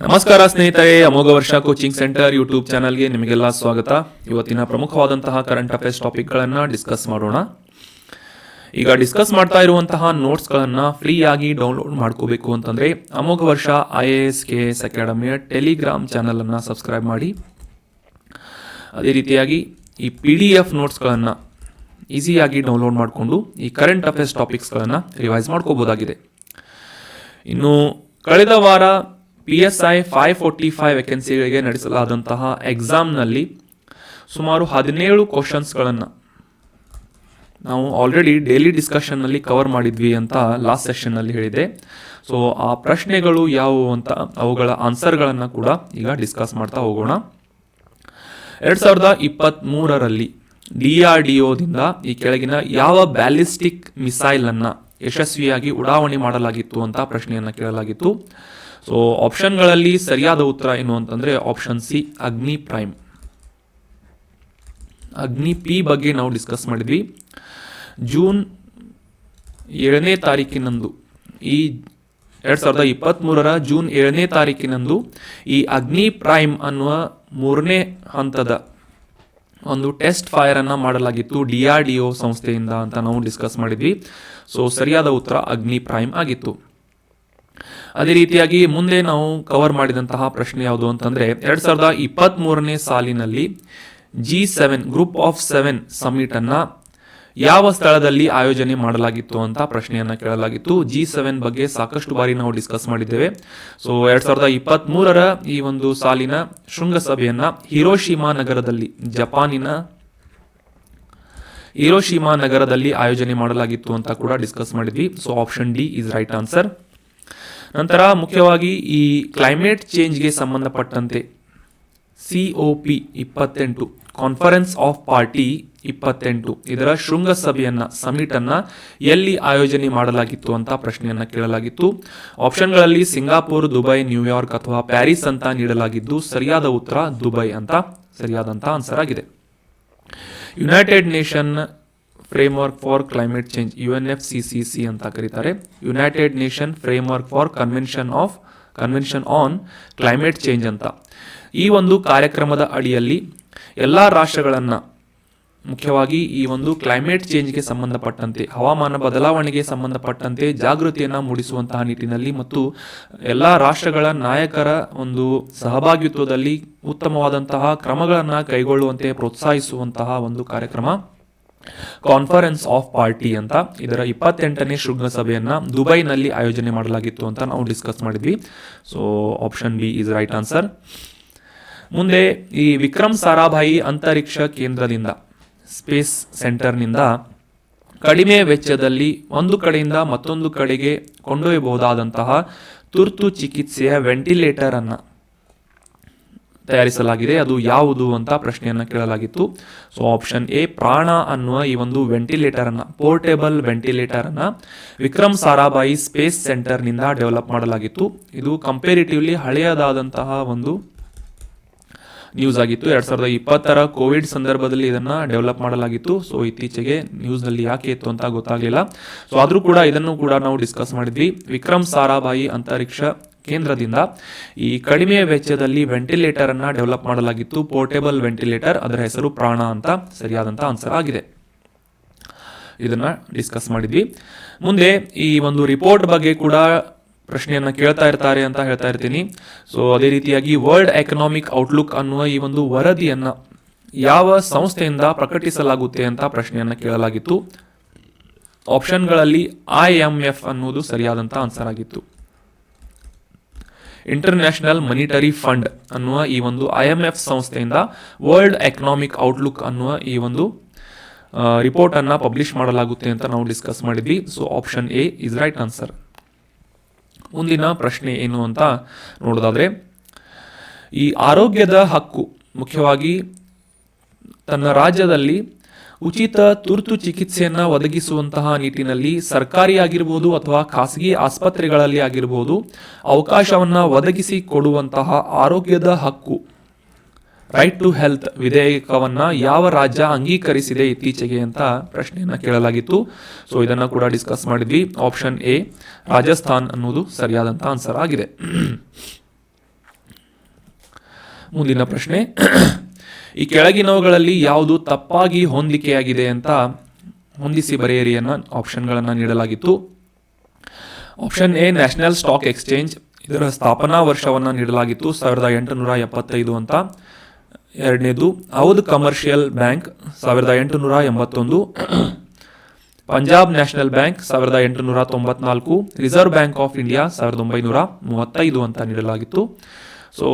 ನಮಸ್ಕಾರ ಸ್ನೇಹಿತರೆ, ಅಮೋಘ ವರ್ಷ ಕೋಚಿಂಗ್ ಸೆಂಟರ್ ಯೂಟ್ಯೂಬ್ ಚಾನಲ್ಗೆ ನಿಮಗೆಲ್ಲ ಸ್ವಾಗತ. ಇವತ್ತಿನ ಪ್ರಮುಖವಾದಂತಹ ಕರೆಂಟ್ ಅಫೇರ್ಸ್ ಟಾಪಿಕ್ಗಳನ್ನು ಡಿಸ್ಕಸ್ ಮಾಡೋಣ. ಈಗ ಡಿಸ್ಕಸ್ ಮಾಡ್ತಾ ಇರುವಂತಹ ನೋಟ್ಸ್ಗಳನ್ನು ಫ್ರೀಯಾಗಿ ಡೌನ್ಲೋಡ್ ಮಾಡ್ಕೋಬೇಕು ಅಂತಂದರೆ ಅಮೋಘ ವರ್ಷ IAS KS ಅಕಾಡೆಮಿಯ ಟೆಲಿಗ್ರಾಮ್ ಚಾನಲನ್ನು ಸಬ್ಸ್ಕ್ರೈಬ್ ಮಾಡಿ. ಅದೇ ರೀತಿಯಾಗಿ ಈ PDF ನೋಟ್ಸ್ಗಳನ್ನು ಈಸಿಯಾಗಿ ಡೌನ್ಲೋಡ್ ಮಾಡಿಕೊಂಡು ಈ ಕರೆಂಟ್ ಅಫೇರ್ಸ್ ಟಾಪಿಕ್ಸ್ಗಳನ್ನು ರಿವೈಸ್ ಮಾಡ್ಕೋಬೋದಾಗಿದೆ. ಇನ್ನು ಕಳೆದ ವಾರ PSI 545 ವೇಕೆನ್ಸಿಗಳಿಗೆ ನಡೆಸಲಾದಂತಹ ಎಕ್ಸಾಮ್ನಲ್ಲಿ ಸುಮಾರು 17 ಕ್ವಶನ್ಸ್ಗಳನ್ನು ನಾವು ಆಲ್ರೆಡಿ ಡೈಲಿ ಡಿಸ್ಕಷನ್ನಲ್ಲಿ ಕವರ್ ಮಾಡಿದ್ವಿ ಅಂತ ಲಾಸ್ಟ್ ಸೆಷನ್ನಲ್ಲಿ ಹೇಳಿದೆ. ಸೊ ಆ ಪ್ರಶ್ನೆಗಳು ಯಾವುವು ಅಂತ ಅವುಗಳ ಆನ್ಸರ್ಗಳನ್ನು ಕೂಡ ಈಗ ಡಿಸ್ಕಸ್ ಮಾಡ್ತಾ ಹೋಗೋಣ. 2023ರಲ್ಲಿ DRDOದಿಂದ ಈ ಕೆಳಗಿನ ಯಾವ ಬ್ಯಾಲಿಸ್ಟಿಕ್ ಮಿಸೈಲನ್ನು ಯಶಸ್ವಿಯಾಗಿ ಉಡಾವಣೆ ಮಾಡಲಾಗಿತ್ತು ಅಂತ ಪ್ರಶ್ನೆಯನ್ನು ಕೇಳಲಾಗಿತ್ತು. ಸೊ ಆಪ್ಷನ್ಗಳಲ್ಲಿ ಸರಿಯಾದ ಉತ್ತರ ಏನು ಅಂತಂದರೆ ಆಪ್ಷನ್ ಸಿ, ಅಗ್ನಿ ಪ್ರೈಮ್. ಅಗ್ನಿ P ಬಗ್ಗೆ ನಾವು ಡಿಸ್ಕಸ್ ಮಾಡಿದ್ವಿ. ಜೂನ್ 7ನೇ ತಾರೀಕಿನಂದು, ಈ 2023ರ ಜೂನ್ 7ನೇ ತಾರೀಕಿನಂದು ಈ ಅಗ್ನಿ ಪ್ರೈಮ್ ಅನ್ನುವ 3ನೇ ಹಂತದ ಒಂದು ಟೆಸ್ಟ್ ಫೈರ್ ಅನ್ನು ಮಾಡಲಾಗಿತ್ತು DRDO ಸಂಸ್ಥೆಯಿಂದ ಅಂತ ನಾವು ಡಿಸ್ಕಸ್ ಮಾಡಿದ್ವಿ. ಸೊ ಸರಿಯಾದ ಉತ್ತರ ಅಗ್ನಿ ಪ್ರೈಮ್ ಆಗಿತ್ತು. ಅದೇ ರೀತಿಯಾಗಿ ಮುಂದೆ ನಾವು ಕವರ್ ಮಾಡಿದಂತಹ ಪ್ರಶ್ನೆ ಯಾವುದು ಅಂತಂದರೆ 2023ನೇ ಸಾಲಿನಲ್ಲಿ G7 ಗ್ರೂಪ್ ಆಫ್ 7 ಸಮಿಟ್ ಅನ್ನು ಯಾವ ಸ್ಥಳದಲ್ಲಿ ಆಯೋಜನೆ ಮಾಡಲಾಗಿತ್ತು ಅಂತ ಪ್ರಶ್ನೆಯನ್ನು ಕೇಳಲಾಗಿತ್ತು. G7 ಬಗ್ಗೆ ಸಾಕಷ್ಟು ಬಾರಿ ನಾವು ಡಿಸ್ಕಸ್ ಮಾಡಿದ್ದೇವೆ. ಸೊ 2023ರ ಈ ಒಂದು ಸಾಲಿನ ಶೃಂಗಸಭೆಯನ್ನು ಹಿರೋಶಿಮಾ ನಗರದಲ್ಲಿ, ಜಪಾನಿನ ಹಿರೋಶಿಮಾ ನಗರದಲ್ಲಿ ಆಯೋಜನೆ ಮಾಡಲಾಗಿತ್ತು ಅಂತ ಕೂಡ ಡಿಸ್ಕಸ್ ಮಾಡಿದ್ವಿ. So option D is right answer. ನಂತರ ಮುಖ್ಯವಾಗಿ ಈ ಕ್ಲೈಮೇಟ್ ಚೇಂಜ್ಗೆ ಸಂಬಂಧಪಟ್ಟಂತೆ COP 28 ಕಾನ್ಫರೆನ್ಸ್ ಆಫ್ ಪಾರ್ಟಿ 28 ಇದರ ಶೃಂಗಸಭೆಯನ್ನು, ಸಮಿಟನ್ನು ಎಲ್ಲಿ ಆಯೋಜನೆ ಮಾಡಲಾಗಿತ್ತು ಅಂತ ಪ್ರಶ್ನೆಯನ್ನು ಕೇಳಲಾಗಿತ್ತು. ಆಪ್ಷನ್ಗಳಲ್ಲಿ ಸಿಂಗಾಪುರ್, ದುಬೈ, ನ್ಯೂಯಾರ್ಕ್ ಅಥವಾ ಪ್ಯಾರಿಸ್ ಅಂತ ನೀಡಲಾಗಿದ್ದು ಸರಿಯಾದ ಉತ್ತರ ದುಬೈ ಅಂತ ಸರಿಯಾದಂಥ ಆನ್ಸರ್ ಆಗಿದೆ. United nation framework for climate change, UNFCCC ಅಂತ ಕರೀತಾರೆ. United nation framework for convention on climate change ಅಂತ. ಈ ಒಂದು ಕಾರ್ಯಕ್ರಮದ ಅಡಿಯಲ್ಲಿ ಎಲ್ಲ ರಾಷ್ಟ್ರಗಳನ್ನು, ಮುಖ್ಯವಾಗಿ ಈ ಒಂದು ಕ್ಲೈಮೇಟ್ ಚೇಂಜ್ಗೆ ಸಂಬಂಧಪಟ್ಟಂತೆ, ಹವಾಮಾನ ಬದಲಾವಣೆಗೆ ಸಂಬಂಧಪಟ್ಟಂತೆ ಜಾಗೃತಿಯನ್ನು ಮೂಡಿಸುವಂತಹ ನಿಟ್ಟಿನಲ್ಲಿ ಮತ್ತು ಎಲ್ಲ ರಾಷ್ಟ್ರಗಳ ನಾಯಕರ ಒಂದು ಸಹಭಾಗಿತ್ವದಲ್ಲಿ ಉತ್ತಮವಾದಂತಹ ಕ್ರಮಗಳನ್ನು ಕೈಗೊಳ್ಳುವಂತೆ ಪ್ರೋತ್ಸಾಹಿಸುವಂತಹ ಒಂದು ಕಾರ್ಯಕ್ರಮ ಕಾನ್ಫರೆನ್ಸ್ ಆಫ್ ಪಾರ್ಟಿ ಅಂತ. ಇದರ 28ನೇ ಶೃಂಗಸಭೆಯನ್ನು ದುಬೈನಲ್ಲಿ ಆಯೋಜನೆ ಮಾಡಲಾಗಿತ್ತು ಅಂತ ನಾವು ಡಿಸ್ಕಸ್ ಮಾಡಿದ್ವಿ. So option B is right answer. ಮುಂದೆ ಈ ವಿಕ್ರಮ್ ಸಾರಾಭಾಯಿ ಅಂತರಿಕ್ಷ ಕೇಂದ್ರದಿಂದ, ಸ್ಪೇಸ್ ಸೆಂಟರ್ನಿಂದ ಕಡಿಮೆ ವೆಚ್ಚದಲ್ಲಿ ಒಂದು ಕಡೆಯಿಂದ ಮತ್ತೊಂದು ಕಡೆಗೆ ಕೊಂಡೊಯ್ಯಬಹುದಾದಂತಹ ತುರ್ತು ಚಿಕಿತ್ಸೆಯ ವೆಂಟಿಲೇಟರ್ ಅನ್ನು ತಯಾರಿಸಲಾಗಿದೆ. ಅದು ಯಾವುದು ಅಂತ ಪ್ರಶ್ನೆಯನ್ನು ಕೇಳಲಾಗಿತ್ತು. ಸೊ ಆಪ್ಷನ್ ಎ, ಪ್ರಾಣ ಅನ್ನುವ ಈ ಒಂದು ವೆಂಟಿಲೇಟರ್ ಅನ್ನು, ಪೋರ್ಟೇಬಲ್ ವೆಂಟಿಲೇಟರ್ ಅನ್ನು ವಿಕ್ರಮ್ ಸಾರಾಭಾಯಿ ಸ್ಪೇಸ್ ಸೆಂಟರ್ನಿಂದ ಡೆವಲಪ್ ಮಾಡಲಾಗಿತ್ತು. ಇದು ಕಂಪೇರಿಟಿವ್ಲಿ ಹಳೆಯದಾದಂತಹ ಒಂದು ನ್ಯೂಸ್ ಆಗಿತ್ತು. 2020ರ ಕೋವಿಡ್ ಸಂದರ್ಭದಲ್ಲಿ ಇದನ್ನು ಡೆವಲಪ್ ಮಾಡಲಾಗಿತ್ತು. ಸೊ ಇತ್ತೀಚೆಗೆ ನ್ಯೂಸ್ನಲ್ಲಿ ಯಾಕೆ ಇತ್ತು ಅಂತ ಗೊತ್ತಾಗಲಿಲ್ಲ. ಸೊ ಆದರೂ ಕೂಡ ಇದನ್ನು ಕೂಡ ನಾವು ಡಿಸ್ಕಸ್ ಮಾಡಿದ್ವಿ. ವಿಕ್ರಮ್ ಸಾರಾಭಾಯಿ ಅಂತರಿಕ್ಷ ಕೇಂದ್ರದಿಂದ ಈ ಕಡಿಮೆ ವೆಚ್ಚದಲ್ಲಿ ವೆಂಟಿಲೇಟರ್ ಅನ್ನು ಡೆವಲಪ್ ಮಾಡಲಾಗಿತ್ತು, ಪೋರ್ಟೇಬಲ್ ವೆಂಟಿಲೇಟರ್. ಅದರ ಹೆಸರು ಪ್ರಾಣ ಅಂತ ಸರಿಯಾದಂಥ ಆನ್ಸರ್ ಆಗಿದೆ. ಇದನ್ನು ಡಿಸ್ಕಸ್ ಮಾಡಿದ್ವಿ. ಮುಂದೆ ಈ ಒಂದು ರಿಪೋರ್ಟ್ ಬಗ್ಗೆ ಕೂಡ ಪ್ರಶ್ನೆಯನ್ನು ಕೇಳ್ತಾ ಇರ್ತಾರೆ ಅಂತ ಹೇಳ್ತಾ ಇರ್ತೀನಿ. ಸೊ ಅದೇ ರೀತಿಯಾಗಿ ವರ್ಲ್ಡ್ ಎಕನಾಮಿಕ್ ಔಟ್ಲುಕ್ ಅನ್ನುವ ಈ ಒಂದು ವರದಿಯನ್ನು ಯಾವ ಸಂಸ್ಥೆಯಿಂದ ಪ್ರಕಟಿಸಲಾಗುತ್ತೆ ಅಂತ ಪ್ರಶ್ನೆಯನ್ನು ಕೇಳಲಾಗಿತ್ತು. ಆಪ್ಷನ್ಗಳಲ್ಲಿ IMF ಅನ್ನುವುದು ಸರಿಯಾದಂಥ ಆನ್ಸರ್ ಆಗಿತ್ತು. ಇಂಟರ್ನ್ಯಾಷನಲ್ ಮಾನಿಟರಿ ಫಂಡ್ ಅನ್ನುವ ಈ ಒಂದು IMF ಸಂಸ್ಥೆಯಿಂದ ವರ್ಲ್ಡ್ ಎಕನಾಮಿಕ್ ಔಟ್ಲುಕ್ ಅನ್ನುವ ಈ ಒಂದು ರಿಪೋರ್ಟ್ ಅನ್ನು ಪಬ್ಲಿಷ್ ಮಾಡಲಾಗುತ್ತೆ ಅಂತ ನಾವು ಡಿಸ್ಕಸ್ ಮಾಡಿದ್ವಿ. So option A is right answer. ಮುಂದಿನ ಪ್ರಶ್ನೆ ಏನು ಅಂತ ನೋಡೋದಾದ್ರೆ, ಈ ಆರೋಗ್ಯದ ಹಕ್ಕು, ಮುಖ್ಯವಾಗಿ ತನ್ನ ರಾಜ್ಯದಲ್ಲಿ ಉಚಿತ ತುರ್ತು ಚಿಕಿತ್ಸೆಯನ್ನು ಒದಗಿಸುವಂತಹ ನಿಟ್ಟಿನಲ್ಲಿ ಸರ್ಕಾರಿ ಆಗಿರ್ಬೋದು ಅಥವಾ ಖಾಸಗಿ ಆಸ್ಪತ್ರೆಗಳಲ್ಲಿ ಆಗಿರ್ಬೋದು ಅವಕಾಶವನ್ನು ಒದಗಿಸಿ ಕೊಡುವಂತಹ ಆರೋಗ್ಯದ ಹಕ್ಕು, ರೈಟ್ ಟು ಹೆಲ್ತ್ ವಿಧೇಯಕವನ್ನು ಯಾವ ರಾಜ್ಯ ಅಂಗೀಕರಿಸಿದೆ ಇತ್ತೀಚೆಗೆ ಅಂತ ಪ್ರಶ್ನೆಯನ್ನು ಕೇಳಲಾಗಿತ್ತು. ಸೊ ಇದನ್ನು ಕೂಡ ಡಿಸ್ಕಸ್ ಮಾಡಿದ್ವಿ. ಆಪ್ಷನ್ ಎ ರಾಜಸ್ಥಾನ್ ಅನ್ನೋದು ಸರಿಯಾದಂಥ ಆನ್ಸರ್ ಆಗಿದೆ. ಮುಂದಿನ ಪ್ರಶ್ನೆ, ಈ ಕೆಳಗಿನವುಗಳಲ್ಲಿ ಯಾವುದು ತಪ್ಪಾಗಿ ಹೊಂದಿಕೆಯಾಗಿದೆ ಅಂತ ಹೊಂದಿಸಿ ಬರೆಯಿರಿಯನ್ನು ಆಪ್ಷನ್ಗಳನ್ನು ನೀಡಲಾಗಿತ್ತು. Option A national stock exchange, ಇದರ ಸ್ಥಾಪನಾ ವರ್ಷವನ್ನು ನೀಡಲಾಗಿತ್ತು 1875 ಅಂತ. ಎರಡನೇದು Awadh commercial bank 1881, Punjab national bank 1894, reserve bank of India 1935 ಅಂತ ನೀಡಲಾಗಿತ್ತು. ಸೊ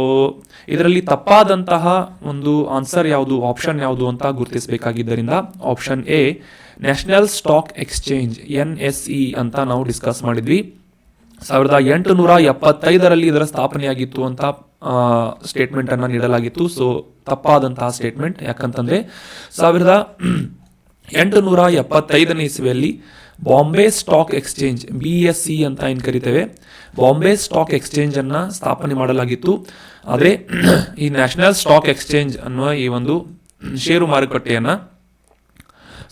ಇದರಲ್ಲಿ ತಪ್ಪಾದಂತಹ ಒಂದು ಆನ್ಸರ್ ಯಾವುದು, ಆಪ್ಷನ್ ಯಾವುದು ಅಂತ ಗುರುತಿಸಬೇಕಾಗಿದ್ದರಿಂದ option A national stock exchange NSE ಅಂತ ನಾವು ಡಿಸ್ಕಸ್ ಮಾಡಿದ್ವಿ. 1875 ಇದರ ಸ್ಥಾಪನೆಯಾಗಿತ್ತು ಅಂತ ಸ್ಟೇಟ್ಮೆಂಟ್ ಅನ್ನು ನೀಡಲಾಗಿತ್ತು. ಸೊ ತಪ್ಪಾದಂತಹ ಸ್ಟೇಟ್ಮೆಂಟ್, ಯಾಕಂತಂದ್ರೆ 1875 ಇಸ್ವಿಯಲ್ಲಿ ಬಾಂಬೆ ಸ್ಟಾಕ್ ಎಕ್ಸ್ಚೇಂಜ್ BSE ಅಂತ ಏನು ಕರಿತೇವೆ, ಬಾಂಬೆ ಸ್ಟಾಕ್ ಎಕ್ಸ್ಚೇಂಜ್ ಅನ್ನ ಸ್ಥಾಪನೆ ಮಾಡಲಾಗಿತ್ತು. ಆದರೆ ಈ ನ್ಯಾಷನಲ್ ಸ್ಟಾಕ್ ಎಕ್ಸ್ಚೇಂಜ್ ಅನ್ನುವ ಈ ಒಂದು ಷೇರು ಮಾರುಕಟ್ಟೆಯನ್ನ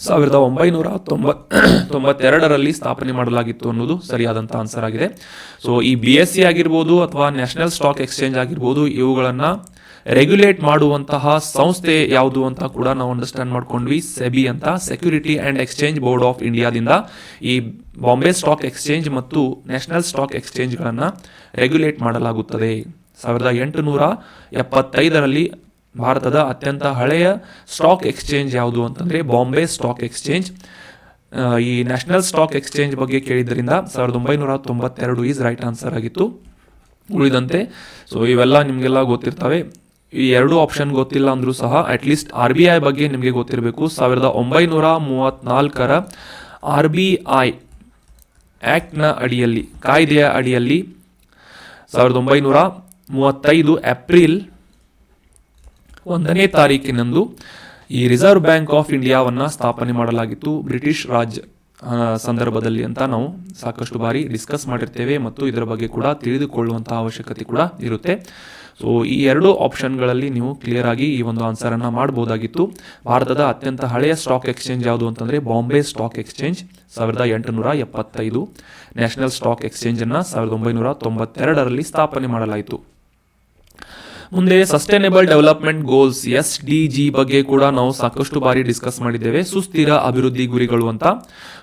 1992 ಸ್ಥಾಪನೆ ಮಾಡಲಾಗಿತ್ತು ಅನ್ನೋದು ಸರಿಯಾದಂಥ ಆನ್ಸರ್ ಆಗಿದೆ. ಸೊ ಈ BSE ಆಗಿರ್ಬೋದು ಅಥವಾ ನ್ಯಾಷನಲ್ ಸ್ಟಾಕ್ ಎಕ್ಸ್ಚೇಂಜ್ ಆಗಿರ್ಬೋದು, ಇವುಗಳನ್ನ ರೆಗ್ಯುಲೇಟ್ ಮಾಡುವಂತಹ ಸಂಸ್ಥೆ ಯಾವುದು ಅಂತ ಕೂಡ ನಾವು ಅಂಡರ್ಸ್ಟ್ಯಾಂಡ್ ಮಾಡ್ಕೊಂಡ್ವಿ. ಸೆಬಿ ಅಂತ, security and exchange board of ಇಂಡಿಯಾದಿಂದ ಈ ಬಾಂಬೆ ಸ್ಟಾಕ್ ಎಕ್ಸ್ಚೇಂಜ್ ಮತ್ತು ನ್ಯಾಷನಲ್ ಸ್ಟಾಕ್ ಎಕ್ಸ್ಚೇಂಜ್ಗಳನ್ನ ರೆಗ್ಯುಲೇಟ್ ಮಾಡಲಾಗುತ್ತದೆ. 1875 ಭಾರತದ ಅತ್ಯಂತ ಹಳೆಯ ಸ್ಟಾಕ್ ಎಕ್ಸ್ಚೇಂಜ್ ಯಾವುದು ಅಂತಂದ್ರೆ ಬಾಂಬೆ ಸ್ಟಾಕ್ ಎಕ್ಸ್ಚೇಂಜ್. ಈ ನ್ಯಾಷನಲ್ ಸ್ಟಾಕ್ ಎಕ್ಸ್ಚೇಂಜ್ ಬಗ್ಗೆ ಕೇಳಿದ್ರಿಂದ 1992 ಈಸ್ ರೈಟ್ ಆನ್ಸರ್ ಆಗಿತ್ತು. ಉಳಿದಂತೆ ಸೊ ಇವೆಲ್ಲ ನಿಮಗೆಲ್ಲ ಗೊತ್ತಿರ್ತವೆ. ಈ ಎರಡು ಆಪ್ಷನ್ ಗೊತ್ತಿಲ್ಲ ಅಂದ್ರೂ ಸಹ ಅಟ್ಲೀಸ್ಟ್ RBI ಬಗ್ಗೆ ನಿಮಗೆ ಗೊತ್ತಿರಬೇಕು. 1934 RBI ಆಕ್ಟ್ನ ಅಡಿಯಲ್ಲಿ, ಕಾಯ್ದೆಯ ಅಡಿಯಲ್ಲಿ 1935 ಏಪ್ರಿಲ್ 1ನೇ ತಾರೀಕಿನಂದು ಈ ರಿಸರ್ವ್ ಬ್ಯಾಂಕ್ ಆಫ್ ಇಂಡಿಯಾವನ್ನ ಸ್ಥಾಪನೆ ಮಾಡಲಾಗಿತ್ತು ಬ್ರಿಟಿಷ್ ರಾಜ್ ಸಂದರ್ಭದಲ್ಲಿ ಅಂತ ನಾವು ಸಾಕಷ್ಟು ಬಾರಿ ಡಿಸ್ಕಸ್ ಮಾಡಿರ್ತೇವೆ ಮತ್ತು ಇದರ ಬಗ್ಗೆ ಕೂಡ ತಿಳಿದುಕೊಳ್ಳುವಂತಹ ಅವಶ್ಯಕತೆ ಕೂಡ ಇರುತ್ತೆ. ಸೊ ಈ ಎರಡು ಆಪ್ಷನ್ಗಳಲ್ಲಿ ನೀವು ಕ್ಲಿಯರ್ ಆಗಿ ಈ ಒಂದು ಆನ್ಸರ್ ಅನ್ನ ಮಾಡಬಹುದಾಗಿತ್ತು. ಭಾರತದ ಅತ್ಯಂತ ಹಳೆಯ ಸ್ಟಾಕ್ ಎಕ್ಸ್ಚೇಂಜ್ ಯಾವುದು ಅಂತಂದ್ರೆ Bombay stock exchange 1875, national stock exchange ಅನ್ನ 1992 ಸ್ಥಾಪನೆ ಮಾಡಲಾಯಿತು. ಮುಂದೆ ಸಸ್ಟೈನೇಬಲ್ ಡೆವಲಪ್ಮೆಂಟ್ ಗೋಲ್ಸ್ SDG ಬಗ್ಗೆ ಕೂಡ ನಾವು ಸಾಕಷ್ಟು ಬಾರಿ ಡಿಸ್ಕಸ್ ಮಾಡಿದ್ದೇವೆ, ಸುಸ್ಥಿರ ಅಭಿವೃದ್ಧಿ ಗುರಿಗಳು ಅಂತ.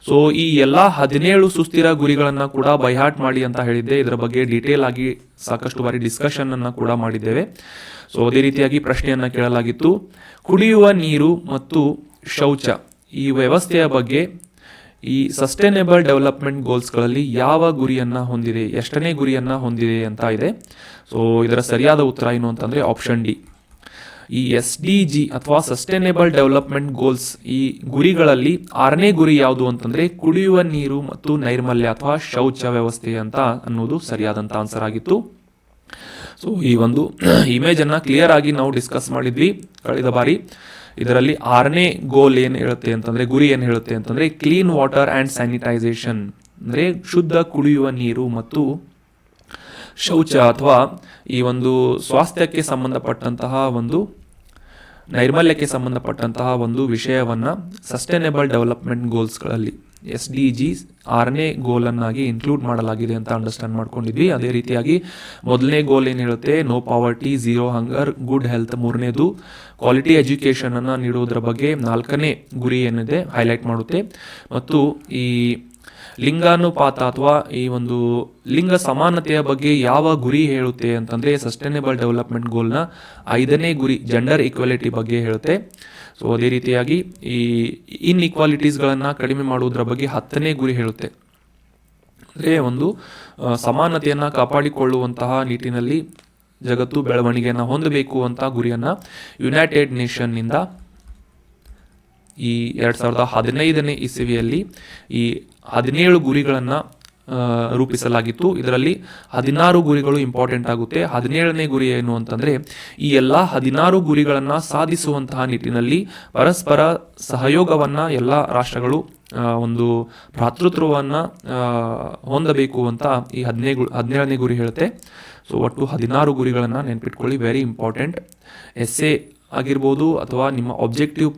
ಸೊ ಈ ಎಲ್ಲ 17 ಸುಸ್ಥಿರ ಗುರಿಗಳನ್ನ ಕೂಡ ಬೈಹಾರ್ಟ್ ಮಾಡಿ ಅಂತ ಹೇಳಿದ್ದೆ. ಇದರ ಬಗ್ಗೆ ಡೀಟೇಲ್ ಆಗಿ ಸಾಕಷ್ಟು ಬಾರಿ ಡಿಸ್ಕಷನ್ ಅನ್ನ ಕೂಡ ಮಾಡಿದ್ದೇವೆ. ಸೊ ಅದೇ ರೀತಿಯಾಗಿ ಪ್ರಶ್ನೆಯನ್ನ ಕೇಳಲಾಗಿತ್ತು, ಕುಡಿಯುವ ನೀರು ಮತ್ತು ಶೌಚ ಈ ವ್ಯವಸ್ಥೆಯ ಬಗ್ಗೆ ಈ ಸಸ್ಟೈನೇಬಲ್ ಡೆವಲಪ್ಮೆಂಟ್ ಗೋಲ್ಸ್ಗಳಲ್ಲಿ ಯಾವ ಗುರಿಯನ್ನ ಹೊಂದಿದೆ, ಎಷ್ಟನೇ ಗುರಿಯನ್ನ ಹೊಂದಿದೆ ಅಂತ ಇದೆ. ಸೊ ಇದರ ಸರಿಯಾದ ಉತ್ತರ ಏನು ಅಂತಂದ್ರೆ ಆಪ್ಷನ್ ಡಿ. ಈ SDG ಅಥವಾ ಸಸ್ಟೈನೇಬಲ್ ಡೆವಲಪ್ಮೆಂಟ್ ಗೋಲ್ಸ್ ಈ ಗುರಿಗಳಲ್ಲಿ 6ನೇ ಗುರಿ ಯಾವುದು ಅಂತಂದ್ರೆ ಕುಡಿಯುವ ನೀರು ಮತ್ತು ನೈರ್ಮಲ್ಯ ಅಥವಾ ಶೌಚ ವ್ಯವಸ್ಥೆ ಅಂತ ಅನ್ನೋದು ಸರಿಯಾದಂತ ಆನ್ಸರ್ ಆಗಿತ್ತು. ಸೊ ಈ ಒಂದು ಇಮೇಜ್ ಅನ್ನ ಕ್ಲಿಯರ್ ಆಗಿ ನಾವು ಡಿಸ್ಕಸ್ ಮಾಡಿದ್ವಿ ಕಳೆದ ಬಾರಿ. ಇದರಲ್ಲಿ 6ನೇ ಗೋಲ್ ಏನು ಹೇಳುತ್ತೆ ಅಂತಂದ್ರೆ, ಗುರಿ ಏನು ಹೇಳುತ್ತೆ ಅಂತಂದ್ರೆ ಕ್ಲೀನ್ ವಾಟರ್ ಆ್ಯಂಡ್ ಸ್ಯಾನಿಟೈಸೇಷನ್, ಅಂದರೆ ಶುದ್ಧ ಕುಡಿಯುವ ನೀರು ಮತ್ತು ಶೌಚ ಅಥವಾ ಈ ಒಂದು ಸ್ವಾಸ್ಥ್ಯಕ್ಕೆ ಸಂಬಂಧಪಟ್ಟಂತಹ ಒಂದು ನೈರ್ಮಲ್ಯಕ್ಕೆ ಸಂಬಂಧಪಟ್ಟಂತಹ ಒಂದು ವಿಷಯವನ್ನ ಸಸ್ಟೈನೇಬಲ್ ಡೆವಲಪ್ಮೆಂಟ್ ಗೋಲ್ಸ್ಗಳಲ್ಲಿ SDG 6ನೇ ಗೋಲ್ ಅನ್ನಾಗಿ ಇನ್ಕ್ಲೂಡ್ ಮಾಡಲಾಗಿದೆ ಅಂತ ಅಂಡರ್ಸ್ಟ್ಯಾಂಡ್ ಮಾಡ್ಕೊಂಡಿದ್ವಿ. ಅದೇ ರೀತಿಯಾಗಿ ಮೊದಲನೇ ಗೋಲ್ ಏನು ಹೇಳುತ್ತೆ, ನೋ ಪಾವರ್ಟಿ, ಝೀರೋ ಹಂಗರ್, ಗುಡ್ ಹೆಲ್ತ್. 3ನೇದು ಕ್ವಾಲಿಟಿ ಎಜುಕೇಷನ್ ಅನ್ನ ನೀಡುವುದರ ಬಗ್ಗೆ 4ನೇ ಗುರಿ ಏನಿದೆ ಹೈಲೈಟ್ ಮಾಡುತ್ತೆ. ಮತ್ತು ಈ ಲಿಂಗಾನುಪಾತ ಅಥವಾ ಈ ಒಂದು ಲಿಂಗ ಸಮಾನತೆಯ ಬಗ್ಗೆ ಯಾವ ಗುರಿ ಹೇಳುತ್ತೆ ಅಂತಂದ್ರೆ ಸಸ್ಟೈನೇಬಲ್ ಡೆವಲಪ್ಮೆಂಟ್ ಗೋಲ್ನ 5ನೇ ಗುರಿ ಜೆಂಡರ್ ಈಕ್ವಾಲಿಟಿ ಬಗ್ಗೆ ಹೇಳುತ್ತೆ. ಸೊ ಅದೇ ರೀತಿಯಾಗಿ ಈ ಇನ್ಇಕ್ವಾಲಿಟೀಸ್ಗಳನ್ನು ಕಡಿಮೆ ಮಾಡುವುದರ ಬಗ್ಗೆ 10ನೇ ಗುರಿ ಹೇಳುತ್ತೆ. ಅಂದರೆ ಒಂದು ಸಮಾನತೆಯನ್ನು ಕಾಪಾಡಿಕೊಳ್ಳುವಂತಹ ನಿಟ್ಟಿನಲ್ಲಿ ಜಗತ್ತು ಬೆಳವಣಿಗೆಯನ್ನು ಹೊಂದಬೇಕು ಅಂತ ಗುರಿಯನ್ನು ಯುನೈಟೆಡ್ ನೇಷನ್ನಿಂದ ಈ 2015ನೇ ಇಸವಿಯಲ್ಲಿ ಈ 17 ಗುರಿಗಳನ್ನು ರೂಪಿಸಲಾಗಿತ್ತು. ಇದರಲ್ಲಿ 16 ಗುರಿಗಳು ಇಂಪಾರ್ಟೆಂಟ್ ಆಗುತ್ತೆ. 17ನೇ ಗುರಿ ಏನು ಅಂತಂದ್ರೆ ಈ ಎಲ್ಲ 16 ಗುರಿಗಳನ್ನು ಸಾಧಿಸುವಂತಹ ನಿಟ್ಟಿನಲ್ಲಿ ಪರಸ್ಪರ ಸಹಯೋಗವನ್ನ ಎಲ್ಲ ರಾಷ್ಟ್ರಗಳು ಒಂದು ಭ್ರಾತೃತ್ವವನ್ನ ಹೊಂದಬೇಕು ಅಂತ ಈ 17ನೇ ಗುರಿ ಹೇಳುತ್ತೆ. ಸೊ ಒಟ್ಟು 16 ಗುರಿಗಳನ್ನು ನೆನ್ಪಿಟ್ಕೊಳ್ಳಿ, ವೆರಿ ಇಂಪಾರ್ಟೆಂಟ್. ಎಸ್ಸೆ ಆಗಿರ್ಬೋದು ಅಥವಾ ನಿಮ್ಮ ಆಬ್ಜೆಕ್ಟಿವ್